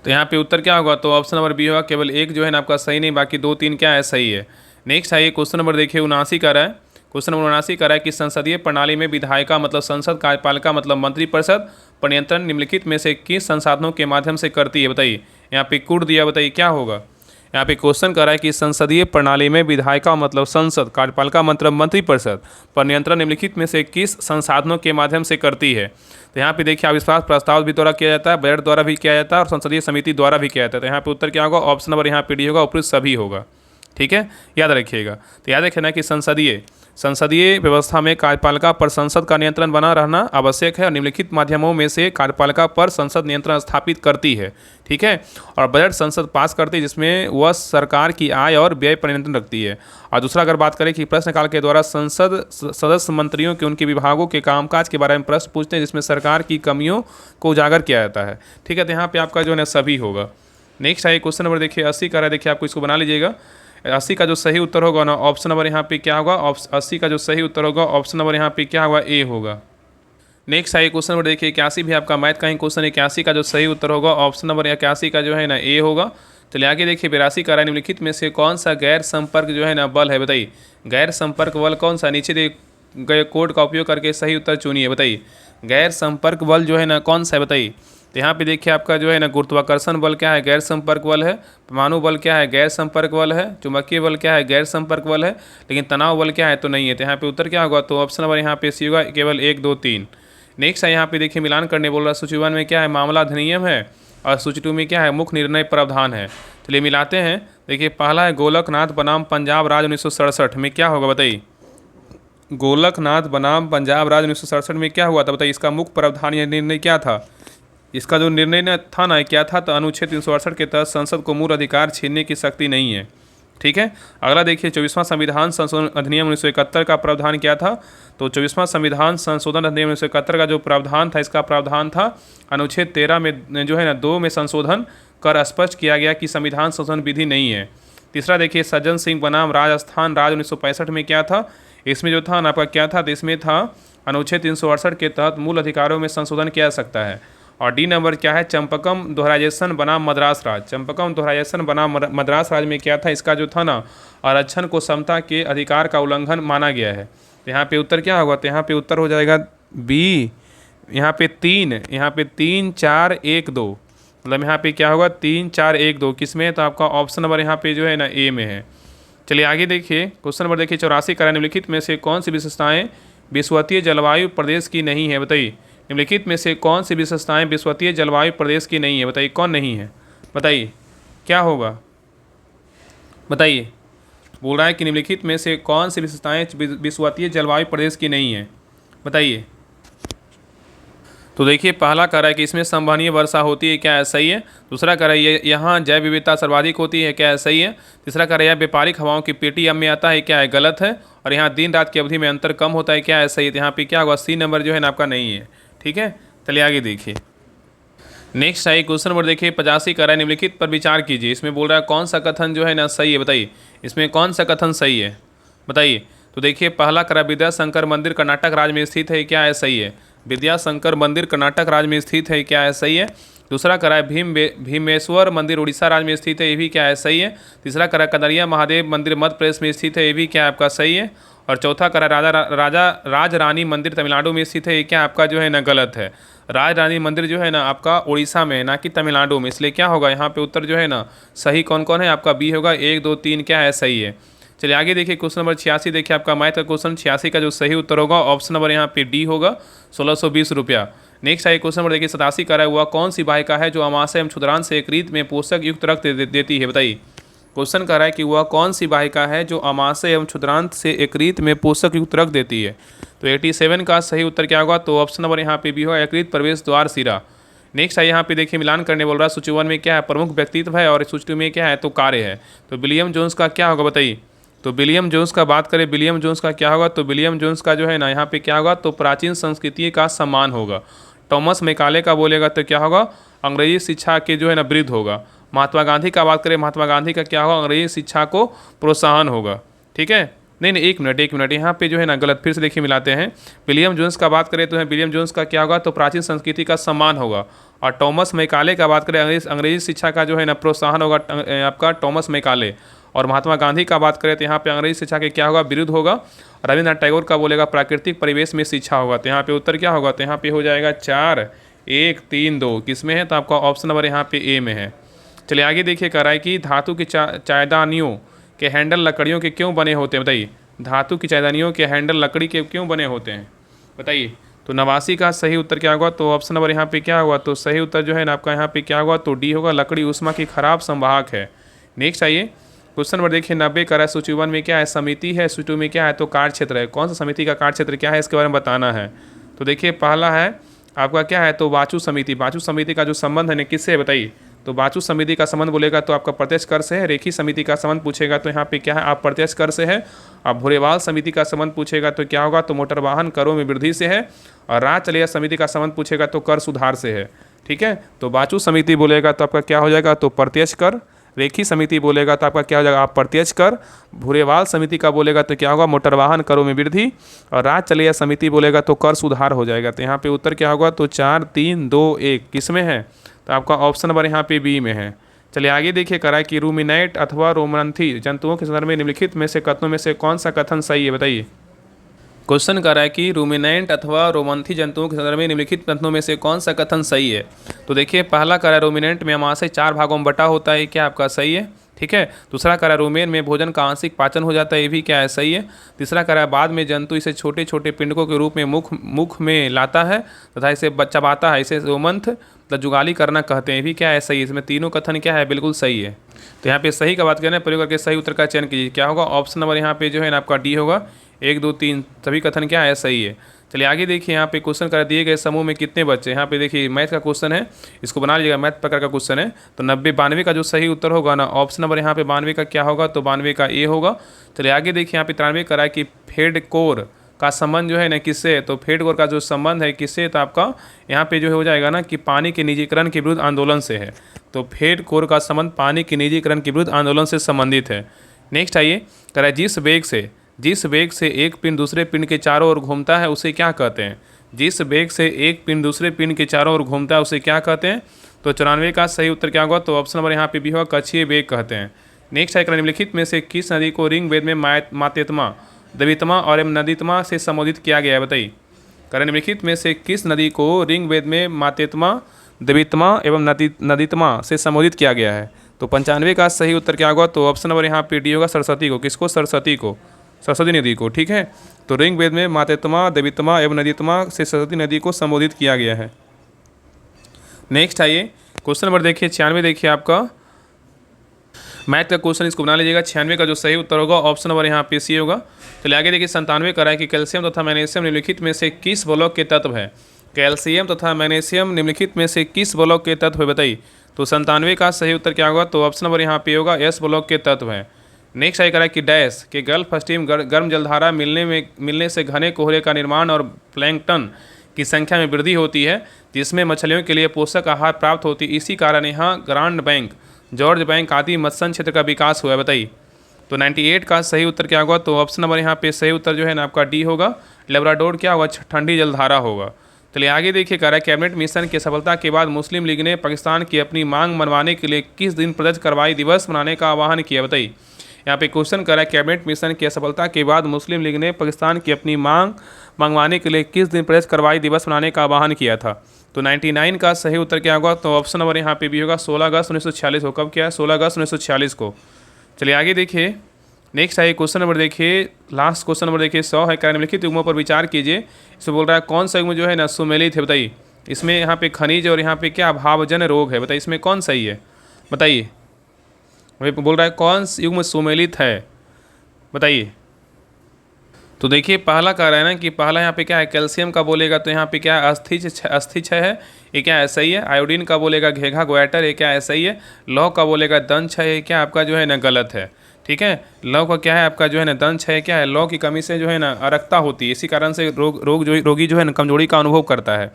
तो यहाँ पे उत्तर क्या होगा, तो ऑप्शन नंबर बी होगा, केवल एक जो है ना आपका सही नहीं, बाकी 2 3 क्या है सही है। नेक्स्ट है क्वेश्चन नंबर देखिए 79 का रहा है। क्वेश्चन नंबर 79 का रहा है कि संसदीय प्रणाली में विधायिका मतलब संसद, कार्यपालिका मतलब मंत्रिपरिषद पर नियंत्रण निम्नलिखित में से किस संसाधनों के माध्यम से करती है बताइए। यहाँ पे कूट दिया, बताइए क्या होगा। यहाँ पे क्वेश्चन कर रहा है कि संसदीय प्रणाली में विधायिका मतलब संसद, कार्यपालिका मतलब मंत्रिपरिषद पर नियंत्रण निम्नलिखित में से किस संसाधनों के माध्यम से करती है। तो यहाँ पे देखिए अविश्वास प्रस्ताव भी द्वारा किया जाता है, बजट द्वारा भी किया जाता है और संसदीय समिति द्वारा भी किया जाता है। तो यहाँ पे उत्तर क्या होगा, ऑप्शन नंबर यहाँ पे डी होगा, उपयुक्त सभी होगा। ठीक है, याद रखिएगा। तो याद रखना कि संसदीय व्यवस्था में कार्यपालिका पर संसद का नियंत्रण बना रहना आवश्यक है और निम्नलिखित माध्यमों में से कार्यपालिका पर संसद नियंत्रण स्थापित करती है। ठीक है, और बजट संसद पास करती है जिसमें वह सरकार की आय और व्यय पर नियंत्रण रखती है। और दूसरा अगर बात करें कि प्रश्नकाल के द्वारा संसद सदस्य मंत्रियों के उनके विभागों के कामकाज के बारे में प्रश्न पूछते हैं जिसमें सरकार की कमियों को उजागर किया जाता है। ठीक है, तो यहाँ पे आपका जो है सभी होगा। नेक्स्ट है क्वेश्चन नंबर देखिए 80 का रहा है, देखिए आपको इसको बना लीजिएगा। 80 का जो सही उत्तर होगा ना ऑप्शन नंबर यहाँ पे क्या होगा, 80 का जो सही उत्तर होगा ऑप्शन नंबर यहाँ पे क्या होगा, ए होगा। नेक्स्ट है क्वेश्चन नंबर देखिए 81 भी आपका मैथ का ही क्वेश्चन है। 81 का जो सही उत्तर होगा ऑप्शन नंबर 81 का जो है ना ए होगा। चलिए आगे देखिए 82 का निम्नलिखित में से कौन सा गैर संपर्क जो है ना बल है बताइए। गैर संपर्क बल कौन सा, नीचे दिए गए कोड का उपयोग करके सही उत्तर चुनिए, बताइए गैर संपर्क बल जो है ना कौन सा है बताइए। तो यहाँ पे देखिए आपका जो है ना गुरुत्वाकर्षण बल क्या है, गैर संपर्क बल है। परमाणु बल क्या है, गैर संपर्क बल है। चुंबकीय बल क्या है, गैर संपर्क बल है। लेकिन तनाव बल क्या है तो नहीं है। तो यहाँ पे उत्तर क्या होगा, तो ऑप्शन नंबर यहाँ पे सी होगा, केवल 1 2 3। नेक्स्ट है यहाँ पे देखिए मिलान करने बोल रहा है। सूची 1 में क्या है, मामला अधिनियम है और सूची 2 में क्या है, मुख्य निर्णय प्रावधान है। चलिए मिलाते हैं। देखिए पहला है गोलकनाथ बनाम पंजाब राज्य 1967 में क्या होगा बताइए। गोलकनाथ बनाम पंजाब राज्य 1967 में क्या हुआ था बताइए। इसका मुख्य प्रावधान या निर्णय क्या था, इसका जो निर्णय था ना क्या था, तो अनुच्छेद 368 के तहत संसद को मूल अधिकार छीनने की शक्ति नहीं है। ठीक है, अगला देखिए 24वां संविधान संशोधन अधिनियम 1971 का प्रावधान क्या था। तो 24वां संविधान संशोधन अधिनियम 1971 का जो प्रावधान था, इसका प्रावधान था अनुच्छेद 13 में जो है ना 2 में संशोधन कर स्पष्ट किया गया कि संविधान संशोधन विधि नहीं है। तीसरा देखिए सज्जन सिंह बनाम राजस्थान राज्य 1965 में क्या था, इसमें जो था ना आपका क्या था, तो इसमें था अनुच्छेद 368 के तहत मूल अधिकारों में संशोधन किया जा सकता है। और डी नंबर क्या है, चंपकम दोहराइजेशन बनाम मद्रास राज्य। चंपकम दोहराइजेशन बनाम मद्रास राज्य में क्या था, इसका जो था ना आरक्षण को समता के अधिकार का उल्लंघन माना गया है। तो यहाँ पे उत्तर क्या होगा, तो यहाँ पे उत्तर हो जाएगा बी। यहाँ पे 3 4 1 2, मतलब यहाँ पे क्या होगा 3 4 1 2 किस में है, तो आपका ऑप्शन नंबर यहाँ पे जो है ना ए में है। चलिए आगे देखिए क्वेश्चन नंबर देखिए 84 का निम्नलिखित में से कौन सी विशेषताएँ विषुवतीय जलवायु प्रदेश की नहीं है बताइए। निम्नलिखित में से कौन सी विशेषताएं विषुवतीय जलवायु प्रदेश की नहीं है बताइए, कौन नहीं है बताइए क्या होगा बताइए। बोल रहा है कि निम्नलिखित में से कौन सी विशेषताएं विषुवतीय जलवायु प्रदेश की नहीं है बताइए। तो देखिए पहला कह रहा है कि इसमें संवहनीय वर्षा होती है, क्या है सही है। दूसरा कह रहा है यहाँ जैव विविधता सर्वाधिक होती है, क्या है सही है। तीसरा कह रहा है व्यापारिक हवाओं की पेटी में आता है, क्या है गलत है। और यहाँ दिन रात की अवधि में अंतर कम होता है, क्या है सही। तो यहाँ पे क्या होगा, सी नंबर जो है ना आपका नहीं है। ठीक है, चलिए आगे देखिए। नेक्स्ट है क्वेश्चन नंबर देखिए 85 का है निम्नलिखित पर विचार कीजिए। इसमें बोल रहा है कौन सा कथन जो है ना सही है बताइए। इसमें कौन सा कथन सही है बताइए। तो देखिए पहला करा विद्याशंकर मंदिर कर्नाटक राज्य में स्थित है, क्या है सही है। विद्याशंकर मंदिर कर्नाटक राज्य में स्थित है, क्या है सही है। दूसरा करा है भीमेश्वर मंदिर उड़ीसा राज्य में स्थित है, ये भी क्या है सही है। तीसरा करा कदरिया महादेव मंदिर मध्य प्रदेश में स्थित है, ये भी क्या है आपका सही है। और चौथा करा राजा राज रानी मंदिर तमिलनाडु में स्थित है, ये क्या आपका जो है ना गलत है। राज रानी मंदिर जो है ना आपका उड़ीसा में है, ना कि तमिलनाडु में, इसलिए क्या होगा यहाँ पे उत्तर जो है ना सही कौन कौन है आपका बी होगा, 1 2 3 क्या है सही है। चलिए आगे देखिए क्वेश्चन नंबर 86 देखिए आपका मैथ का क्वेश्चन 86 का जो सही उत्तर होगा ऑप्शन नंबर यहाँ पे डी होगा 1620 रुपया। नेक्स्ट आइए क्वेश्चन नंबर देखिए 87 का हुआ कौन सी वाहिका है जो अमाशय एवं क्षुद्रांत से एक रीत में पोषक युक्त रक्त देती है, बताइए। क्वेश्चन कह रहा है कि वह कौन सी वाहिका है जो अमाशय एवं क्षुद्रांत से एक रीत में पोषक युक्त रक्त देती है। तो 87 का सही उत्तर क्या होगा, तो ऑप्शन नंबर यहाँ पे भी होगा यकृत प्रवेश द्वार शिरा। नेक्स्ट है यहाँ पे देखिए मिलान करने बोल रहा है, सूची 1 में क्या है प्रमुख व्यक्तित्व है और सूची 2 में क्या है तो कार्य है। तो विलियम जोन्स का क्या होगा बताइए। तो विलियम जोन्स का बात करें, विलियम जोन्स का क्या होगा, तो विलियम जोन्स का जो है ना यहाँ पे क्या होगा तो प्राचीन संस्कृति का सम्मान होगा। थॉमस मैकाले का बोलेगा तो क्या होगा, अंग्रेजी शिक्षा के जो है ना विरुद्ध होगा। महात्मा गांधी का बात करें, महात्मा गांधी का क्या होगा, अंग्रेजी शिक्षा को प्रोत्साहन होगा। ठीक है, नहीं एक मिनट यहाँ पे जो है ना गलत, फिर से देखिए मिलाते हैं। विलियम जोन्स का बात करें तो विलियम जोन्स का क्या होगा तो प्राचीन संस्कृति का सम्मान होगा। और थॉमस मैकाले का बात करें अंग्रेजी शिक्षा का जो है ना प्रोत्साहन होगा आपका थॉमस मैकाले। और महात्मा गांधी का बात करें तो यहाँ पे अंग्रेजी शिक्षा के क्या होगा विरुद्ध होगा। रविन्द्रनाथ टैगोर का बोलेगा प्राकृतिक परिवेश में शिक्षा होगा। तो यहाँ पे उत्तर क्या होगा, तो यहाँ पे हो जाएगा 4 1 3 2 किस में है, तो आपका ऑप्शन नंबर यहाँ पे ए में है। चलिए आगे देखिए कह रहा है कि धातु की चायदानियों के हैंडल लकड़ियों के क्यों बने होते हैं, बताइए। धातु की चायदानियों के हैंडल लकड़ी के क्यों बने होते हैं, बताइए। तो 89 का सही उत्तर क्या होगा, तो ऑप्शन नंबर यहाँ पे क्या होगा, तो सही उत्तर जो है ना आपका यहाँ पे क्या होगा, तो डी होगा, लकड़ी ऊष्मा की खराब संवाहक है। नेक्स्ट आइए क्वेश्चन नंबर देखिए 90 का सूची 1 में क्या है समिति है, सूची 2 में क्या है तो कार्य क्षेत्र है। कौन सा समिति का कार्य क्षेत्र क्या है इसके बारे में बताना है। तो देखिए पहला है आपका क्या है तो वाचु समिति। वाचु समिति का जो संबंध है किससे है, बताइए। तो वाचु समिति का संबंध बोलेगा तो आपका प्रत्यक्ष कर से है। रेखी समिति का संबंध पूछेगा तो यहाँ पे क्या है आप प्रत्यक्ष कर से है। अब भूरेवाल समिति का संबंध पूछेगा तो क्या होगा तो मोटर वाहन करों में वृद्धि से है। और राज चलिया समिति का संबंध पूछेगा तो कर सुधार से है। ठीक है, तो वाचु समिति बोलेगा तो आपका क्या हो जाएगा तो प्रत्यक्ष कर। रेखी समिति बोलेगा तो आपका क्या हो जाएगा आप प्रत्यक्ष कर। भूरेवाल समिति का बोलेगा तो क्या होगा मोटर वाहन करों में वृद्धि। और राज चलिया समिति बोलेगा तो कर सुधार हो जाएगा। तो यहाँ पे उत्तर क्या होगा तो 4 3 2 1 किस में है, तो आपका ऑप्शन नंबर यहाँ पे बी में है। चलिए आगे देखिए करा कि रूमिनेट अथवा रोमंथी जंतुओं के संदर्भ में निम्नलिखित में से कथनों में से कौन सा कथन सही है, बताइए। क्वेश्चन कर रहा है कि रूमिनेंट अथवा रोमंथी जंतुओं के संदर्भ में निम्नलिखित कथनों में से कौन सा कथन सही है। तो देखिए पहला करा है रूमिनेंट में अमाशय 4 भागों में बटा होता है, क्या आपका सही है। ठीक है, दूसरा करा रूमेन में भोजन का आंशिक पाचन हो जाता है, ये भी क्या है सही है। तीसरा करा बाद में जंतु इसे छोटे छोटे पिंडकों के रूप में मुख में लाता है तथा इसे चबाता है, इसे रोमंथ जुगाली करना कहते हैं, भी क्या है सही। इसमें तीनों कथन क्या है बिल्कुल सही है। तो यहाँ पे सही का बात करें प्रयोग करके सही उत्तर का चयन कीजिए। क्या होगा ऑप्शन नंबर यहाँ पे जो है ना आपका डी होगा। 1 2 3 सभी कथन क्या है सही है। चलिए आगे देखिए यहाँ पे क्वेश्चन कर दिए गए समूह में कितने बच्चे। यहाँ पे देखिए मैथ का क्वेश्चन है, इसको बना लीजिएगा, मैथ प्रकार का क्वेश्चन है। तो 92 का जो सही उत्तर होगा ना ऑप्शन नंबर यहाँ पे 92 का क्या होगा तो 92 का ए होगा। चलिए आगे देखिए यहाँ पे 93 करा है कि फेड कोर का संबंध जो है ना किससे, तो फेड कोर का जो संबंध है किससे, तो आपका यहाँ पे जो हो जाएगा ना कि पानी के निजीकरण के विरुद्ध आंदोलन से है। तो फेड कोर का संबंध पानी के निजीकरण के विरुद्ध आंदोलन से संबंधित है। नेक्स्ट आइए करा जिस वेग से एक पिंड दूसरे पिंड के चारों ओर घूमता है उसे क्या कहते हैं। जिस वेग से एक पिंड दूसरे पिंड के चारों ओर घूमता है उसे क्या कहते हैं। तो 94 का सही उत्तर क्या होगा, तो ऑप्शन नंबर यहाँ पे भी होगा कक्षीय वेग कहते हैं। नेक्स्ट है निम्नलिखित में से किस नदी को ऋग वेद में मातेत्मा द्वितमा और एवं नदीतमा से संबोधित किया गया है, बताइए। करें निम्नलिखित में से किस नदी को ऋग वेद में मातेत्मा द्वितमा एवं नदीतमा से संबोधित किया गया है। तो 95 का सही उत्तर क्या होगा, तो ऑप्शन नंबर यहाँ पे डी होगा सरस्वती को। किसको, सरस्वती नदी को। ठीक है, तो ऋग वेद में मातेत्मा द्वितमा एवं नदीतमा से सरस्वती नदी को संबोधित किया गया है। नेक्स्ट आइए क्वेश्चन नंबर देखिए 96 देखिए आपका मैथ का क्वेश्चन, इसको बना लीजिएगा। 96 का जो सही उत्तर होगा ऑप्शन नंबर यहाँ पे सी होगा। चलिए आगे देखिए 97 करा है कि कैल्शियम तथा मैग्नीशियम निम्नलिखित में से किस ब्लॉक के तत्व है। कैल्शियम तथा मैग्नीशियम निम्नलिखित में से किस ब्लॉक के तत्व है, बताइए। तो 97 का सही उत्तर क्या होगा, तो ऑप्शन नंबर यहाँ पे होगा एस ब्लॉक के तत्व है। नेक्स्ट आई करा कि डैश के गल्फ स्ट्रीम गर्म जलधारा मिलने से घने कोहरे का निर्माण और प्लैंकटन की संख्या में वृद्धि होती है, जिसमें मछलियों के लिए पोषक आहार प्राप्त होती है। इसी कारण यहाँ ग्रांड बैंक, जॉर्ज बैंक आदि मत्स्य क्षेत्र का विकास हुआ है, बताइए। तो 98 का सही उत्तर क्या होगा, तो ऑप्शन नंबर यहाँ पे सही उत्तर जो है ना आपका डी होगा। लेब्राडोर क्या होगा, ठंडी जलधारा होगा। चलिए आगे देखिए कह रहा है कैबिनेट मिशन की सफलता के बाद मुस्लिम लीग ने पाकिस्तान की अपनी मांग मनवाने के लिए किस दिन प्रदर्शन कार्रवाई दिवस मनाने का आह्वान किया, बताइए। यहाँ पे क्वेश्चन करा है कैबिनेट मिशन की असफलता के बाद मुस्लिम लीग ने पाकिस्तान की अपनी मांग मंगवाने के लिए किस दिन प्रेस कार्रवाई दिवस मनाने का आह्वान किया था। तो 99 का सही उत्तर क्या होगा, तो ऑप्शन नंबर यहाँ पे भी होगा 16 अगस्त 1946 को। कब क्या है, 16 अगस्त 1946 को। चलिए आगे देखिए, नेक्स्ट है क्वेश्चन नंबर देखिए, लास्ट क्वेश्चन नंबर देखिए 100 है, क्या निम्नलिखित युग्मों पर विचार कीजिए। इसमें बोल रहा है कौन सा युग्म जो है ना सुमेलित है, बताइए। इसमें यहाँ पे खनिज और यहाँ पे क्या अभावजन्य रोग है, बताइए इसमें कौन सही है, बताइए। वही बोल रहा है कौन युग्म सुमेलित है, बताइए। तो देखिए पहला कह रहा है ना कि पहला यहाँ पे क्या है कैल्शियम का बोलेगा तो यहाँ पे क्या है अस्थि क्षय है, ये क्या ऐसा ही है। आयोडीन का बोलेगा घेघा गोएटर, ये क्या ऐसा ही है। लौह का बोलेगा दंत क्षय, ये क्या आपका जो है ना गलत है, ठीक है। लौह का क्या है आपका जो है ना दंत क्षय, क्या है लौह की कमी से जो है ना अरक्ता होती है, इसी कारण से रोगी जो है ना कमजोरी का अनुभव करता है,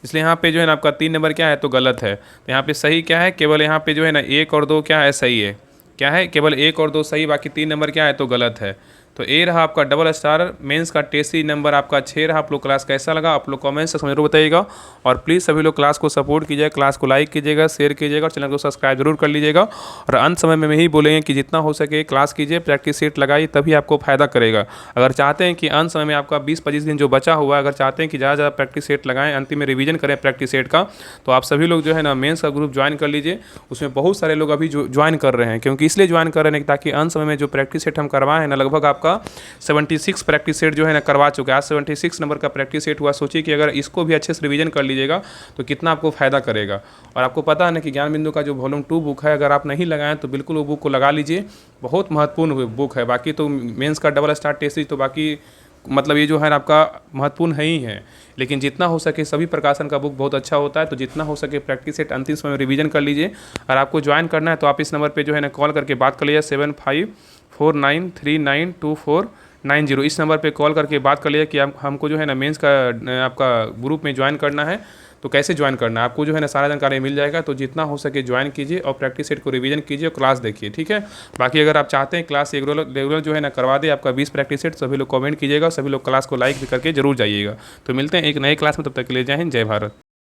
इसलिए यहाँ पे जो है ना आपका 3 नंबर क्या है तो गलत है। तो यहाँ पे सही क्या है, केवल यहाँ पे जो है ना 1 और 2 क्या है सही है, क्या है केवल 1 और 2 सही, बाकी 3 नंबर क्या है तो गलत है। तो ए रहा आपका डबल स्टार मेंस का टेस्टी नंबर आपका 6 रहा। आप लोग क्लास कैसा लगा आप लोग कमेंट सेक्शन में जरूर बताइएगा, और प्लीज़ सभी लोग क्लास को सपोर्ट कीजिएगा, क्लास को लाइक कीजिएगा, शेयर कीजिएगा और चैनल को सब्सक्राइब जरूर कर लीजिएगा। और अंत समय में यही बोलेंगे कि जितना हो सके क्लास कीजिए, प्रैक्टिस सेट लगाइए, तभी आपको फायदा करेगा। अगर चाहते हैं कि अंत समय में आपका 20-25 दिन जो बचा हुआ है, अगर चाहते हैं कि ज़्यादा ज़्यादा प्रैक्टिस सेट लगाएं, अंतिम में रिवीजन करें प्रैक्टिस सेट का, तो आप सभी लोग जो है ना मेंस का ग्रुप ज्वाइन कर लीजिए। उसमें बहुत सारे लोग अभी ज्वाइन कर रहे हैं, क्योंकि इसलिए ज्वाइन कर रहे हैं ताकि अंत समय में जो प्रैक्टिस सेट हम करवाएं हैं ना, लगभग आपका 76 प्रैक्टिस सेट जो है ना करवा चुके हैं। आज 76 नंबर का प्रैक्टिस सेट हुआ। सोचिए कि अगर इसको भी अच्छे से रिवीजन कर लीजिएगा तो कितना आपको फायदा करेगा। और आपको पता है ना कि ज्ञान बिंदु का जो वॉल्यूम 2 बुक है, अगर आप नहीं लगाएं तो बिल्कुल वो बुक को लगा लीजिए, बहुत महत्वपूर्ण बुक है। बाकी तो मेंस का डबल स्टार टेस्ट तो बाकी मतलब ये जो है आपका महत्वपूर्ण है ही है, लेकिन जितना हो सके सभी प्रकाशन का बुक बहुत अच्छा होता है। तो जितना हो सके प्रैक्टिस सेट अंतिम समय में रिवीजन कर लीजिए। अगर आपको ज्वाइन करना है तो आप इस नंबर पे जो है ना कॉल करके बात कर लीजिए, 7549392490। इस नंबर पे कॉल करके बात कर लीजिए कि हमको जो है ना मेंस का आपका ग्रुप में ज्वाइन करना है। तो कैसे ज्वाइन करना है आपको जो है ना सारा जानकारी मिल जाएगा। तो जितना हो सके ज्वाइन कीजिए और प्रैक्टिस सेट को रिवीजन कीजिए और क्लास देखिए, ठीक है। बाकी अगर आप चाहते हैं क्लास रेगुलर जो है ना करवा दे आपका 20 प्रैक्टिस सेट, सभी लोग कमेंट कीजिएगा, सभी लोग क्लास को लाइक भी करके जरूर जाइएगा। तो मिलते हैं एक नए क्लास में, तब तक के लिए जय हिंद जय भारत।